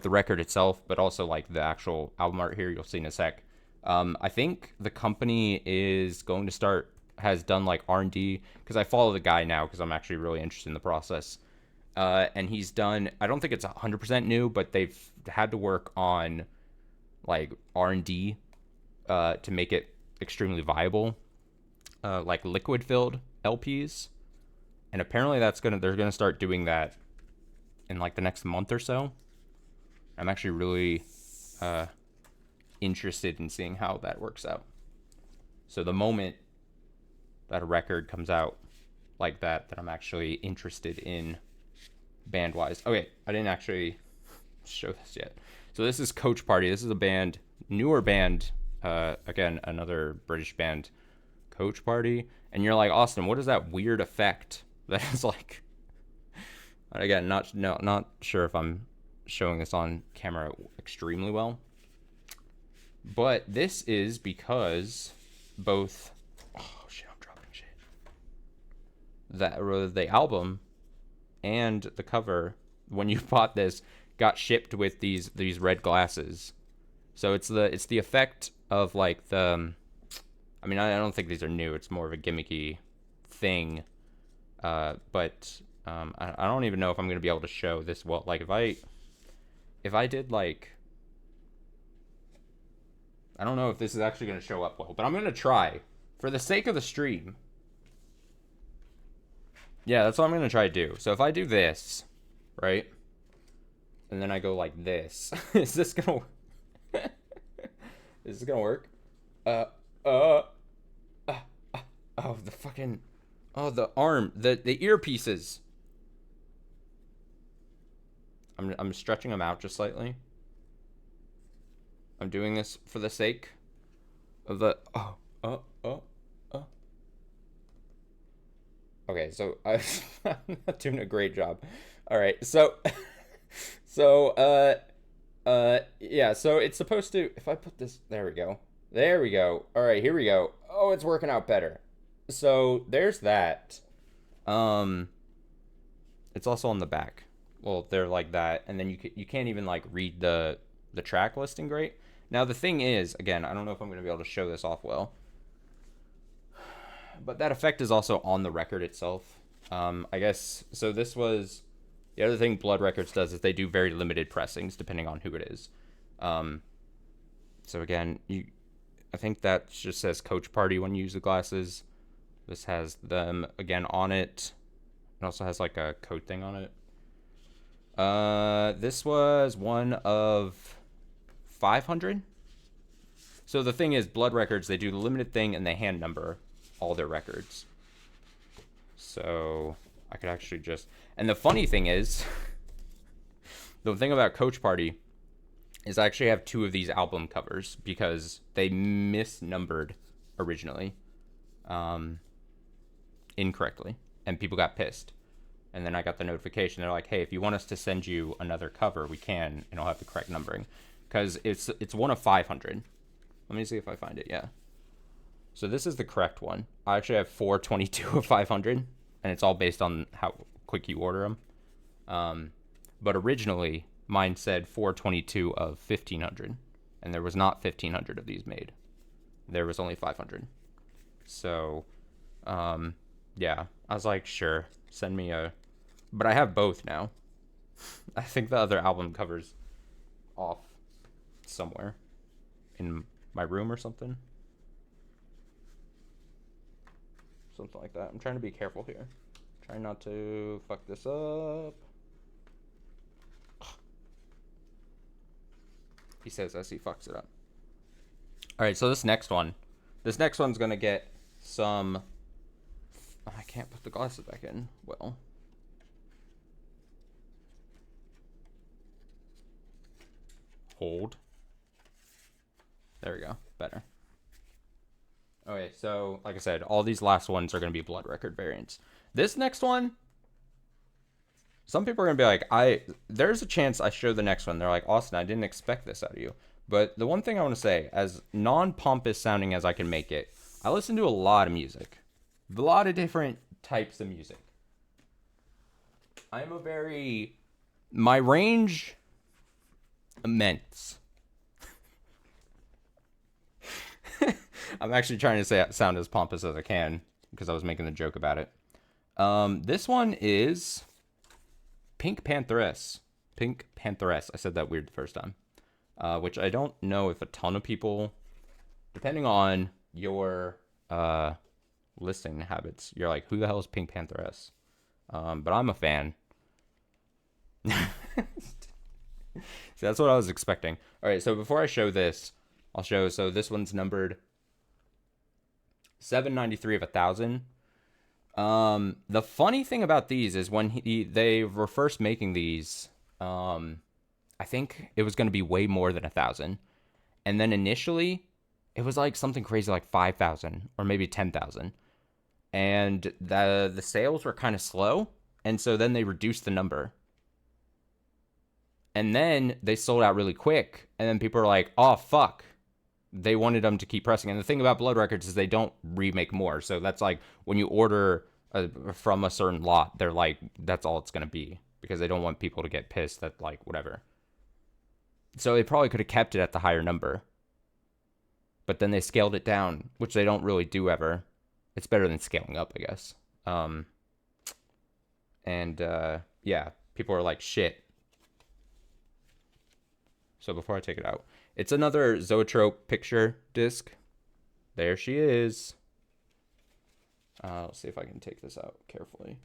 record itself, but also like the actual album art here. You'll see in a sec. I think the company is going to has done like R&D, because I follow the guy now because I'm actually really interested in the process. And he's done, I don't think it's 100% new, but they've had to work on like R&D to make it extremely viable, like liquid filled LPs. And apparently they're gonna start doing that in like the next month or so. I'm actually really interested in seeing how that works out. So the moment that a record comes out like that I'm actually interested in band-wise. Okay, I didn't actually show this yet. So this is Coach Party. This is a band, newer band, again, another British band, Coach Party. And you're like, Austin, what is that weird effect that is like... Again, not sure if I'm showing this on camera extremely well. But this is because both... Oh, shit, I'm dropping shit. The album and the cover, when you bought this, got shipped with these red glasses. So it's the effect of like the... I mean, I don't think these are new. It's more of a gimmicky thing. But I don't even know if I'm going to be able to show this well. Like, if I did, like... I don't know if this is actually going to show up well, but I'm going to try. For the sake of the stream. Yeah, that's what I'm going to try to do. So if I do this, right? And then I go like this. Is this going to... Is this going to work? Oh, the fucking... Oh, the arm. The earpieces. I'm stretching them out just slightly. I'm doing this for the sake of the... Okay, Okay, so I'm not doing a great job. All right, so so yeah, so it's supposed to, if I put this, there we go. There we go. All right, here we go. Oh, it's working out better. So there's that. Um it's also on the back. Well, they're like that, and then you can't even like read the track listing great. Now the thing is, again, I don't know if I'm going to be able to show this off well, but that effect is also on the record itself. I guess so. This was the other thing Blood Records does is they do very limited pressings depending on who it is. So again, I think that just says Coach Party when you use the glasses. This has them again on it. It also has like a code thing on it. This was one of 500. So the thing is, Blood Records, they do the limited thing and they hand number all their records. So I could actually just, and the funny thing is, the thing about Coach Party is I actually have 2 of these album covers because they misnumbered originally, incorrectly, and people got pissed. And then I got the notification. They're like, hey, if you want us to send you another cover, we can, and it'll have the correct numbering. Because it's one of 500. Let me see if I find it, yeah. So this is the correct one. I actually have 422 of 500, and it's all based on how quick you order them. But originally, mine said 422 of 1,500, and there was not 1,500 of these made. There was only 500. So, yeah, I was like, sure, send me a... But I have both now. I think the other album cover's off somewhere in my room or something. Something like that. I'm trying to be careful here. Trying not to fuck this up. He says as he fucks it up. Alright, so this next one's gonna get some... I can't put the glasses back in. Well... Hold. There we go. Better. Okay, so like I said, all these last ones are going to be Blood Record variants. This next one, some people are going to be like, there's a chance I show the next one. They're like, Austin, I didn't expect this out of you. But the one thing I want to say, as non-pompous sounding as I can make it, I listen to a lot of music. A lot of different types of music. My range... immense. I'm actually trying to sound as pompous as I can because I was making a joke about it. This one is Pink Pantheress. Pink Pantheress. I said that weird the first time. Which I don't know if a ton of people, depending on your listening habits, you're like, who the hell is Pink Pantheress? But I'm a fan. See, that's what I was expecting. All right, so before I show this, I'll show. So this one's numbered 793 of 1,000. The funny thing about these is when they were first making these, I think it was going to be way more than 1,000, and then initially, it was like something crazy like 5,000 or maybe 10,000, and the sales were kind of slow, and so then they reduced the number. And then they sold out really quick. And then people are like, oh, fuck. They wanted them to keep pressing. And the thing about Blood Records is they don't remake more. So that's like when you order from a certain lot, they're like, that's all it's going to be. Because they don't want people to get pissed that, like, whatever. So they probably could have kept it at the higher number. But then they scaled it down, which they don't really do ever. It's better than scaling up, I guess. Yeah, people are like, shit. So before I take it out, it's another Zoetrope picture disc. There she is. Let's see if I can take this out carefully.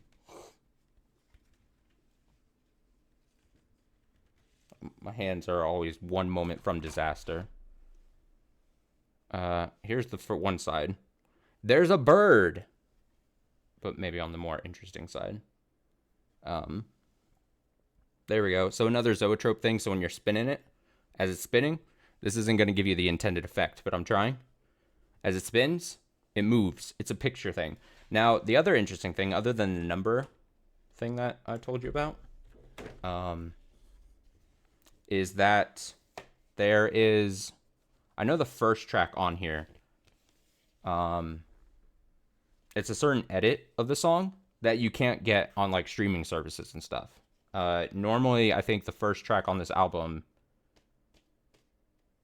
My hands are always one moment from disaster. Here's the for one side. There's a bird, but maybe on the more interesting side. There we go. So another Zoetrope thing. So when you're spinning it, as it's spinning, this isn't going to give you the intended effect, but I'm trying. As it spins, it moves. It's a picture thing. Now, the other interesting thing, other than the number thing that I told you about, is that there is, I know the first track on here, it's a certain edit of the song that you can't get on like streaming services and stuff. Normally, I think the first track on this album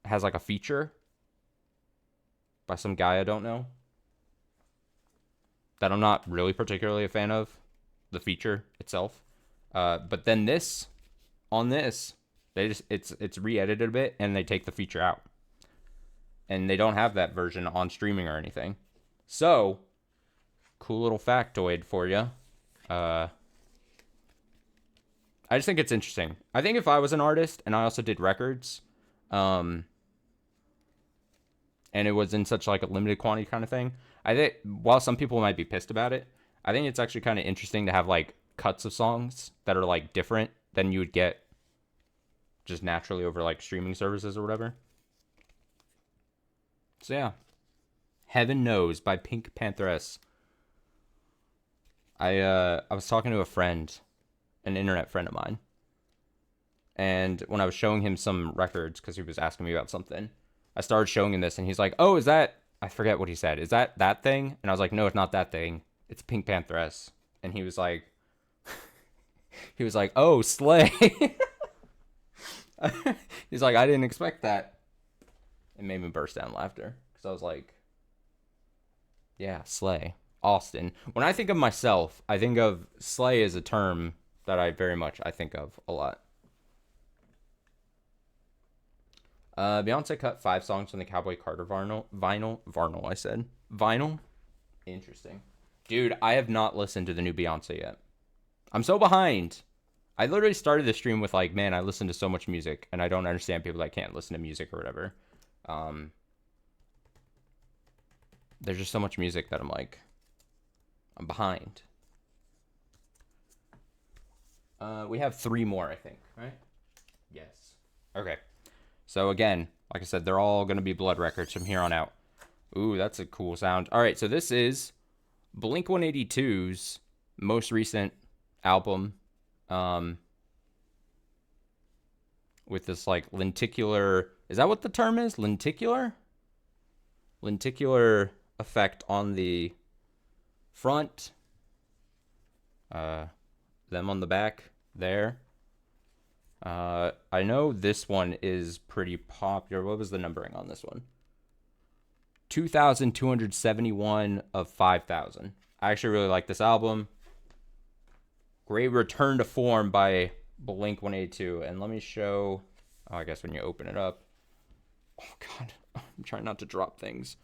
has like a feature by some guy I don't know that I'm not really particularly a fan of, the feature itself. But then this, on this, they just it's re-edited a bit and they take the feature out. And they don't have that version on streaming or anything. So, cool little factoid for you. I just think it's interesting. I think if I was an artist and I also did records, and it was in such like a limited quantity kind of thing, I think while some people might be pissed about it, I think it's actually kind of interesting to have like cuts of songs that are like different than you would get just naturally over like streaming services or whatever. So yeah, Heaven Knows by Pink Pantheress. I was talking to a friend, an internet friend of mine, and when I was showing him some records because he was asking me about something, I started showing him this, and he's like, "Oh, is that?" I forget what he said. Is that thing? And I was like, "No, it's not that thing. It's Pink Pantheress." And he was like, "Oh, slay." He's like, "I didn't expect that." It made me burst down laughter because I was like, "Yeah, slay, Austin." When I think of myself, I think of slay as a term that I think of a lot. Beyonce cut 5 songs from the Cowboy Carter vinyl. Interesting. Dude, I have not listened to the new Beyonce yet. I'm so behind. I literally started the stream with like, man, I listen to so much music, and I don't understand people that can't listen to music or whatever. There's just so much music that I'm like, I'm behind. We have 3 more, I think, right? Yes. Okay. So again, like I said, they're all going to be blood records from here on out. Ooh, that's a cool sound. All right, so this is Blink-182's most recent album, with this like lenticular, is that what the term is? Lenticular effect on the front, them on the back there. I know this one is pretty popular. What was the numbering on this one? 2,271 of 5,000. I actually really like this album. Great return to form by Blink-182. And let me show, I guess when you open it up. Oh, God. I'm trying not to drop things.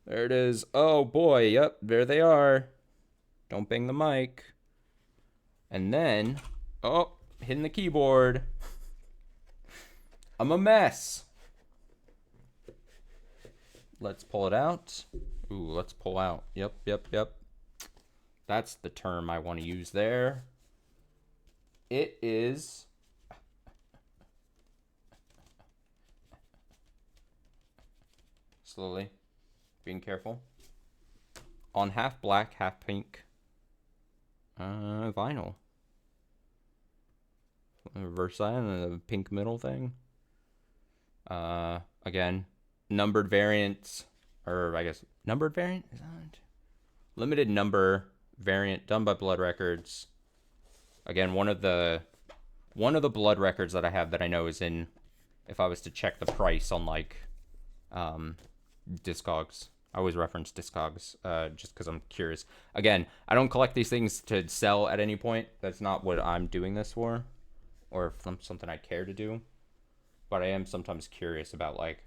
There it is. Oh, boy. Yep, there they are. Don't bang the mic. And then, oh, hitting the keyboard. I'm a mess. Let's pull it out. Ooh, let's pull out. Yep. That's the term I want to use there. It is... Slowly. Being careful. On half black, half pink. Vinyl. Reverse side and the pink middle thing. Again, numbered variants, or I guess numbered variant, is that limited number variant done by Blood Records. Again, one of the Blood Records that I have that I know is in, if I was to check the price on like Discogs, I always reference Discogs just because I'm curious. Again, I don't collect these things to sell at any point. That's not what I'm doing this for, or something I care to do. But I am sometimes curious about like,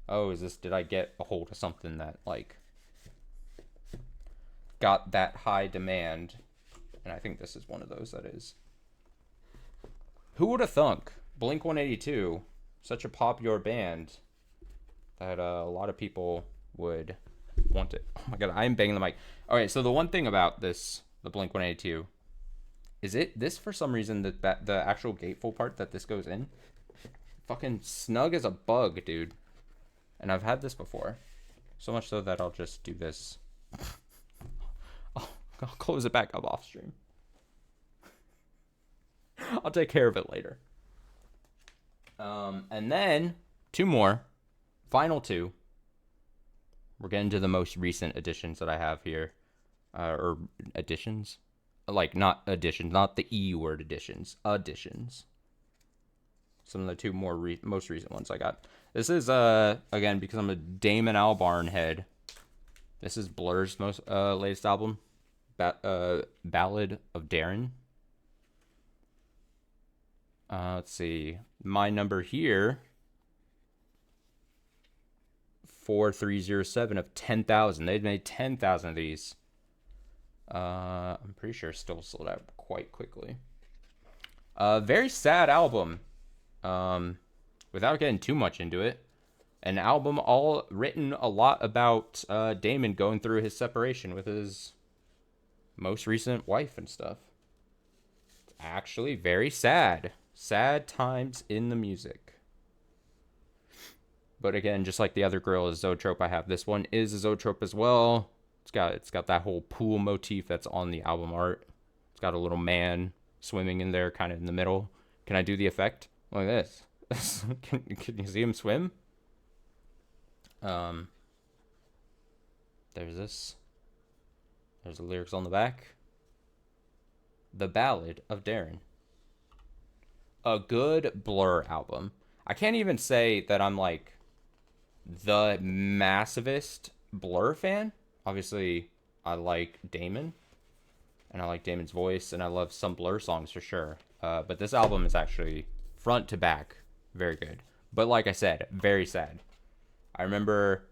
oh, did I get a hold of something that like got that high demand? And I think this is one of those that is. Who would have thunk? Blink-182, such a popular band that a lot of people would want it. Oh my God, I'm banging the mic. All right, so the one thing about this, the Blink-182, is this for some reason that the actual gatefold part that this goes in, fucking snug as a bug, dude. And I've had this before. So much so that I'll just do this. I'll close it back up off stream. I'll take care of it later. And then 2 more. Final 2. We're getting to the most recent additions that I have here. Or additions? Like, not additions, not the E word additions. Additions. Some of the 2 most recent ones I got. This is, again, because I'm a Damon Albarn head. This is Blur's most latest album. Ballad of Darren. Let's see. My number here, 4307 of 10,000. They'd made 10,000 of these. I'm pretty sure still sold out quite quickly. Very sad album. Without getting too much into it. An album all written a lot about Damon going through his separation with his most recent wife and stuff. It's actually very sad. Sad times in the music. But again, just like the other Gorillaz Zoetrope I have, this one is a Zoetrope as well. It's got that whole pool motif that's on the album art. It's got a little man swimming in there, kind of in the middle. Can I do the effect? Look at this. Can you see him swim? There's this. There's the lyrics on the back. The Ballad of Darren. A good Blur album. I can't even say that I'm like the massivest Blur fan. Obviously, I like Damon. And I like Damon's voice. And I love some Blur songs for sure. But this album is actually front to back very good. But like I said, very sad. I remember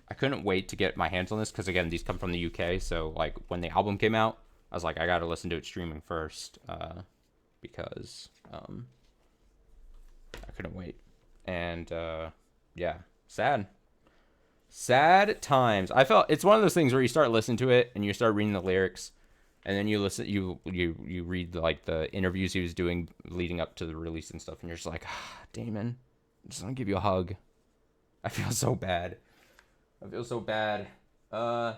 I couldn't wait to get my hands on this because, again, these come from the UK. So, like, when the album came out, I was like, I got to listen to it streaming first because I couldn't wait. And, yeah, sad. Sad times. I felt it's one of those things where you start listening to it and you start reading the lyrics and then you listen, you read, like, the interviews he was doing leading up to the release and stuff. And you're just like, Damon, I just want to give you a hug. I feel so bad. And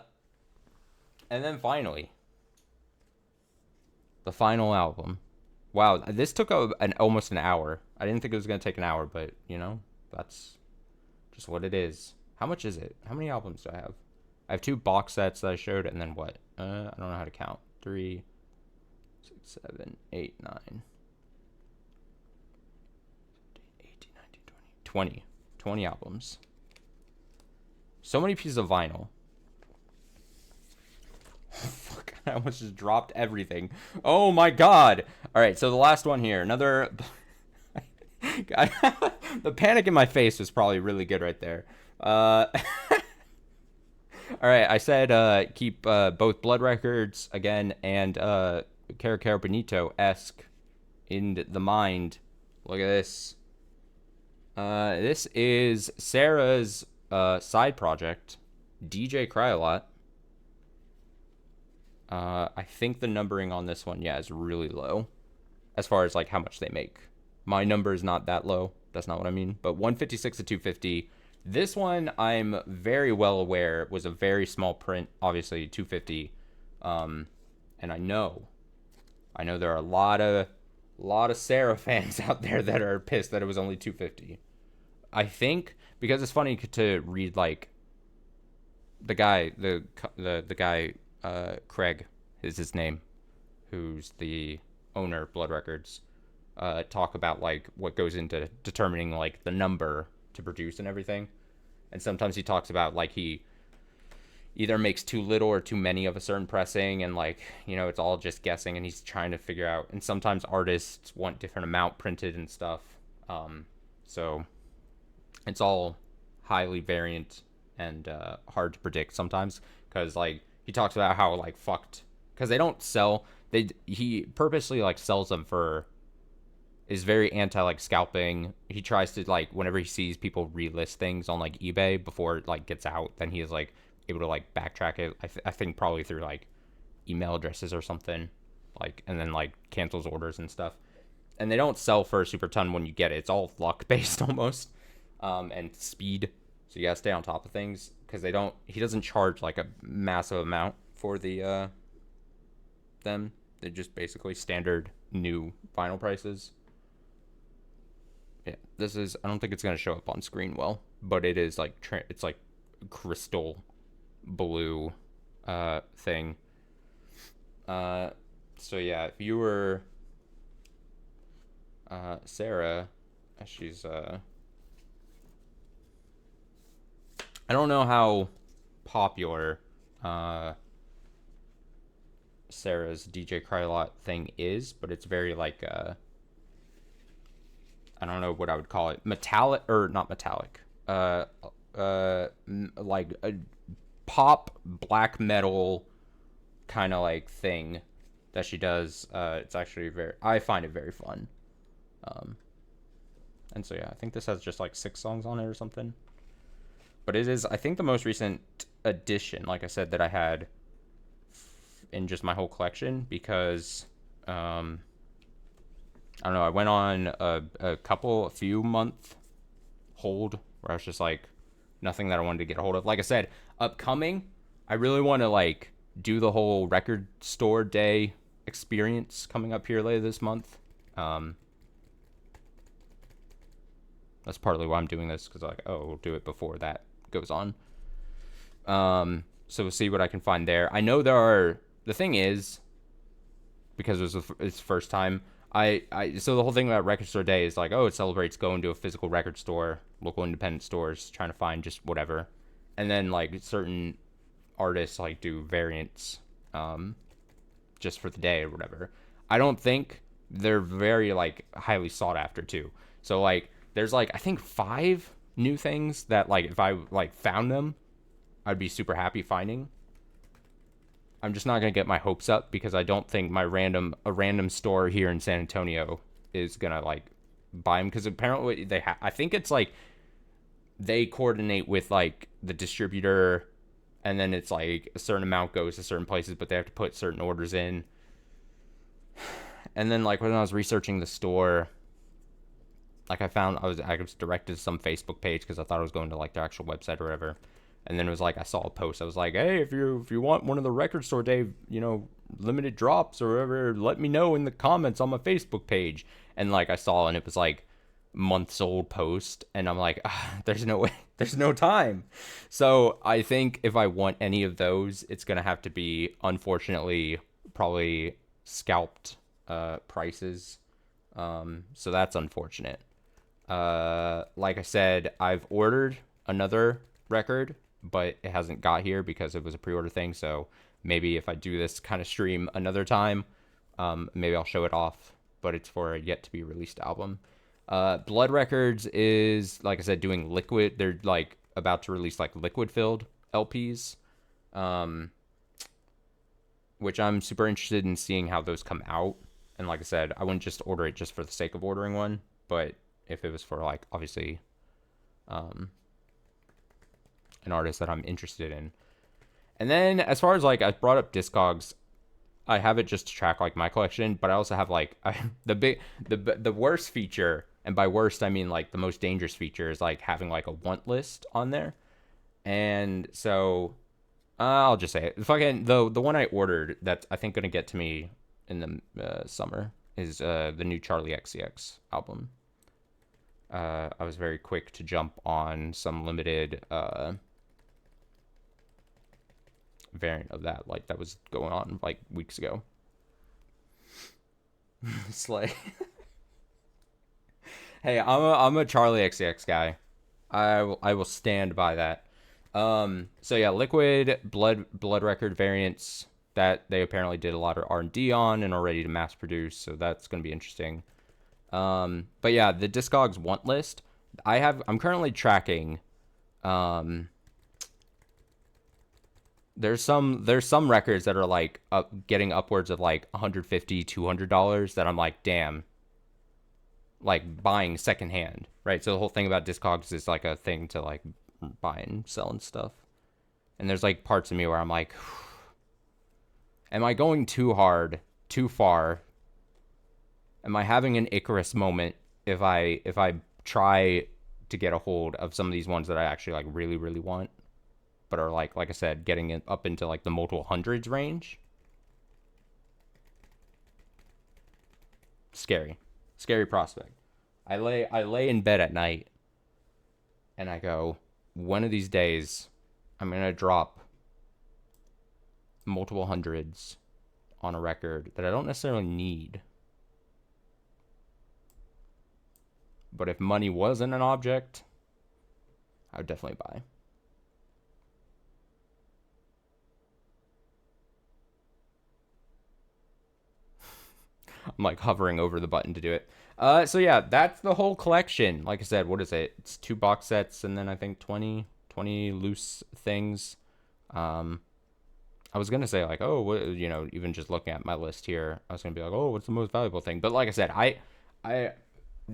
then finally, the final album. Wow, this took almost an hour. I didn't think it was going to take an hour, but, you know, that's just what it is. How much is it? How many albums do I have? I have 2 box sets that I showed, and then what? I don't know how to count. 3, 6, 7, 8, 9, 18, 19, 20. 20 albums. So many pieces of vinyl. Fuck, I almost just dropped everything. Oh my god. Alright, so the last one here. Another... The panic in my face was probably really good right there. Alright, I said keep both Blood Records, again, and Cara Cara Bonito-esque in the mind. Look at this. This is Sarah's side project, DJ Cry a Lot. I think the numbering on this one, yeah, is really low as far as like how much they make. My number is not that low. That's not what I mean. But 156 to 250. This one, I'm very well aware, was a very small print. Obviously, 250. And I know there are a lot of Sarah fans out there that are pissed that it was only 250. I think because it's funny to read like the guy, Craig is his name, who's the owner of Blood Records, talk about like what goes into determining like the number to produce and everything. And sometimes he talks about like he either makes too little or too many of a certain pressing, and like, you know, it's all just guessing, and he's trying to figure out. And sometimes artists want different amount printed and stuff. So it's all highly variant and hard to predict sometimes, because like he talks about how like fucked, because they don't sell, he purposely like sells them for, is very anti like scalping. He tries to like, whenever he sees people relist things on like eBay before it like gets out, then he is like able to like backtrack it. I think probably through like email addresses or something, like, and then like cancels orders and stuff. And they don't sell for a super ton when you get it. It's all luck based almost, and speed. So you gotta stay on top of things, because he doesn't charge like a massive amount for the them. They're just basically standard new vinyl prices. Yeah, this is. I don't think it's gonna show up on screen well, but it is like it's like crystal blue thing. So yeah, if you were Sarah, she's I don't know how popular Sarah's DJ Krylot thing is, but it's very like I don't know what I would call it, metallic or not metallic, like a pop black metal kind of like thing that she does. It's actually I find it very fun. And so yeah, I think this has just like 6 songs on it or something. But it is, I think, the most recent addition, like I said, that I had in just my whole collection because I don't know, I went on a few month hold where I was just like nothing that I wanted to get a hold of. Like I said, upcoming, I really want to like do the whole record store day experience coming up here later this month. That's partly why I'm doing this, because like, oh, we'll do it before that goes on. So we'll see what I can find there. I know there are, the thing is, because it was its first time, so the whole thing about record store day is like, oh, it celebrates going to a physical record store, local independent stores, trying to find just whatever. And then like certain artists like do variants just for the day or whatever. I don't think they're very like highly sought after too. So like there's like I think 5 new things that like if I like found them, I'd be super happy finding. I'm just not gonna get my hopes up because I don't think a random store here in San Antonio is gonna like buy them, because apparently I think it's like they coordinate with like the distributor, and then it's like a certain amount goes to certain places, but they have to put certain orders in. And then like when I was researching the store, like I was directed to some Facebook page because I thought I was going to like their actual website or whatever. And then it was like I saw a post. I was like, hey, if you want one of the record store day, limited drops or whatever, let me know in the comments on my Facebook page. And like I saw, and it was like months old post, and I'm like, there's no way, there's no time. So I think if I want any of those, it's gonna have to be, unfortunately, probably scalped prices. So that's unfortunate. Like I said, I've ordered another record, but it hasn't got here because it was a pre-order thing. So maybe if I do this kind of stream another time, maybe I'll show it off, but it's for a yet to be released album. Blood Records is, like I said, doing liquid. They're like about to release like liquid filled LPs, which I'm super interested in seeing how those come out. And like I said, I wouldn't just order it just for the sake of ordering one, but if it was for like obviously an artist that I'm interested in. And then as far as like I brought up Discogs, I have it just to track like my collection, but I also have like the worst feature, and by worst I mean like the most dangerous feature, is like having like a want list on there. And so I'll just say it. Fucking the one I ordered that's I think gonna get to me in the summer is the new Charlie XCX album. I was very quick to jump on some limited variant of that, like that was going on like weeks ago. Slay. Hey, I'm a Charlie XCX guy. I will stand by that. So yeah, liquid blood record variants that they apparently did a lot of R&D on and are ready to mass produce, so that's going to be interesting. But yeah, the Discogs want list, I'm currently tracking. There's some records that are like getting upwards of like $150, $200 that I'm like, damn, like buying secondhand, right? So the whole thing about Discogs is like a thing to like buy and sell and stuff. And there's like parts of me where I'm like, am I going too hard, too far? Am I having an Icarus moment if I try to get a hold of some of these ones that I actually like really, really want, but are like I said, getting it up into like the multiple hundreds range? Scary prospect. I lay in bed at night and I go, one of these days I'm going to drop multiple hundreds on a record that I don't necessarily need. But if money wasn't an object, I would definitely buy. I'm like hovering over the button to do it. So yeah, that's the whole collection. Like I said, what is it? It's 2 box sets and then I think 20 loose things. I was gonna say like, oh, what, even just looking at my list here, I was gonna be like, oh, what's the most valuable thing? But like I said, I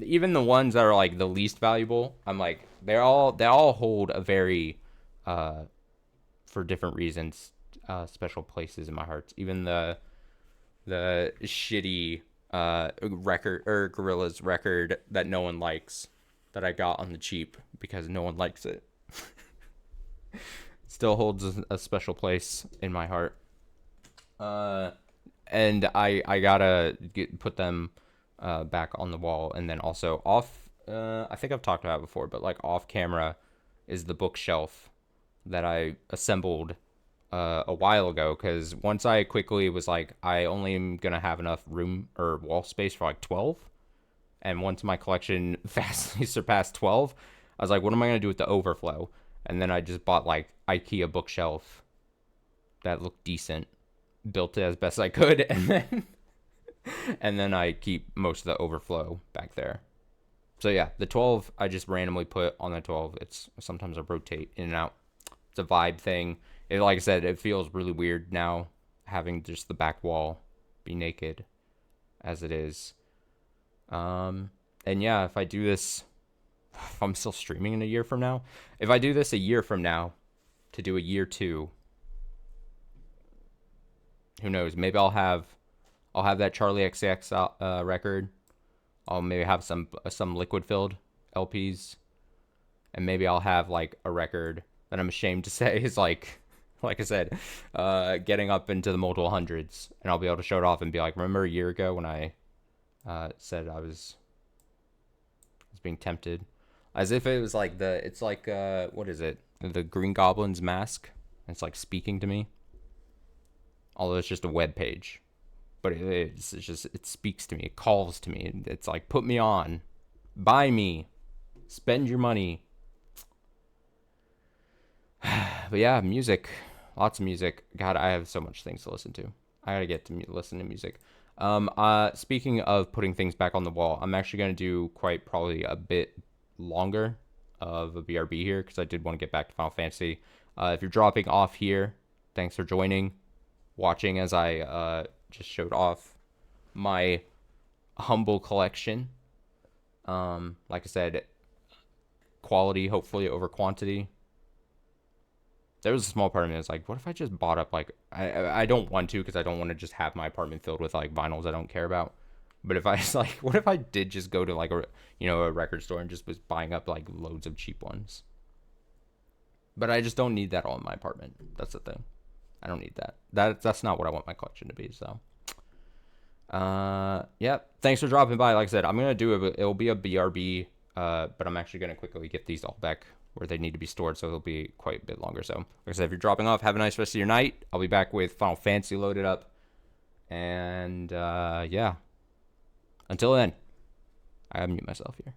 even the ones that are like the least valuable, I'm like, they all hold a very, for different reasons, special places in my heart. Even the shitty record or Gorilla's record that no one likes, that I got on the cheap because no one likes it, still holds a special place in my heart. And I gotta put them back on the wall, and then also off. I think I've talked about it before, but like off camera is the bookshelf that I assembled a while ago, because once I quickly was like, I only am gonna have enough room or wall space for like 12, and once my collection vastly surpassed 12, I was like, what am I gonna do with the overflow? And then I just bought like IKEA bookshelf that looked decent, built it as best I could, and then I keep most of the overflow back there. So yeah, the 12 I just randomly put on the 12. It's sometimes I rotate in and out. It's a vibe thing. Like I said, it feels really weird now having just the back wall be naked as it is. And yeah, if I do this, if I'm still streaming in a year from now, if I do this a year from now to do a year 2, who knows? Maybe I'll have that Charlie XCX record. I'll maybe have some liquid filled LPs, and maybe I'll have like a record that I'm ashamed to say is like I said, getting up into the multiple hundreds, and I'll be able to show it off and be like, remember a year ago when I said I was being tempted, as if it was like it's like what is it? The Green Goblin's mask. It's like speaking to me, although it's just a web page, but it speaks to me. It calls to me. It's like, put me on, buy me, spend your money. But yeah, music, lots of music. God, I have so much things to listen to. I gotta get to listen to music. Speaking of putting things back on the wall, I'm actually gonna do quite probably a bit longer of a BRB here, because I did want to get back to Final Fantasy. If you're dropping off here, thanks for joining, watching as I just showed off my humble collection. Like I said, quality hopefully over quantity. There was a small part of me that was like, what if I just bought up, like, I don't want to, because I don't want to just have my apartment filled with like vinyls I don't care about. But if I just like, what if I did just go to like a record store and just was buying up like loads of cheap ones? But I just don't need that all in my apartment. That's the thing. I don't need that. That's not what I want my collection to be. So, yeah. Thanks for dropping by. Like I said, I'm gonna do it. It'll be a BRB. But I'm actually gonna quickly get these all back where they need to be stored, so it'll be quite a bit longer. So, like I said, if you're dropping off, have a nice rest of your night. I'll be back with Final Fantasy loaded up, and yeah. Until then, I mute myself here.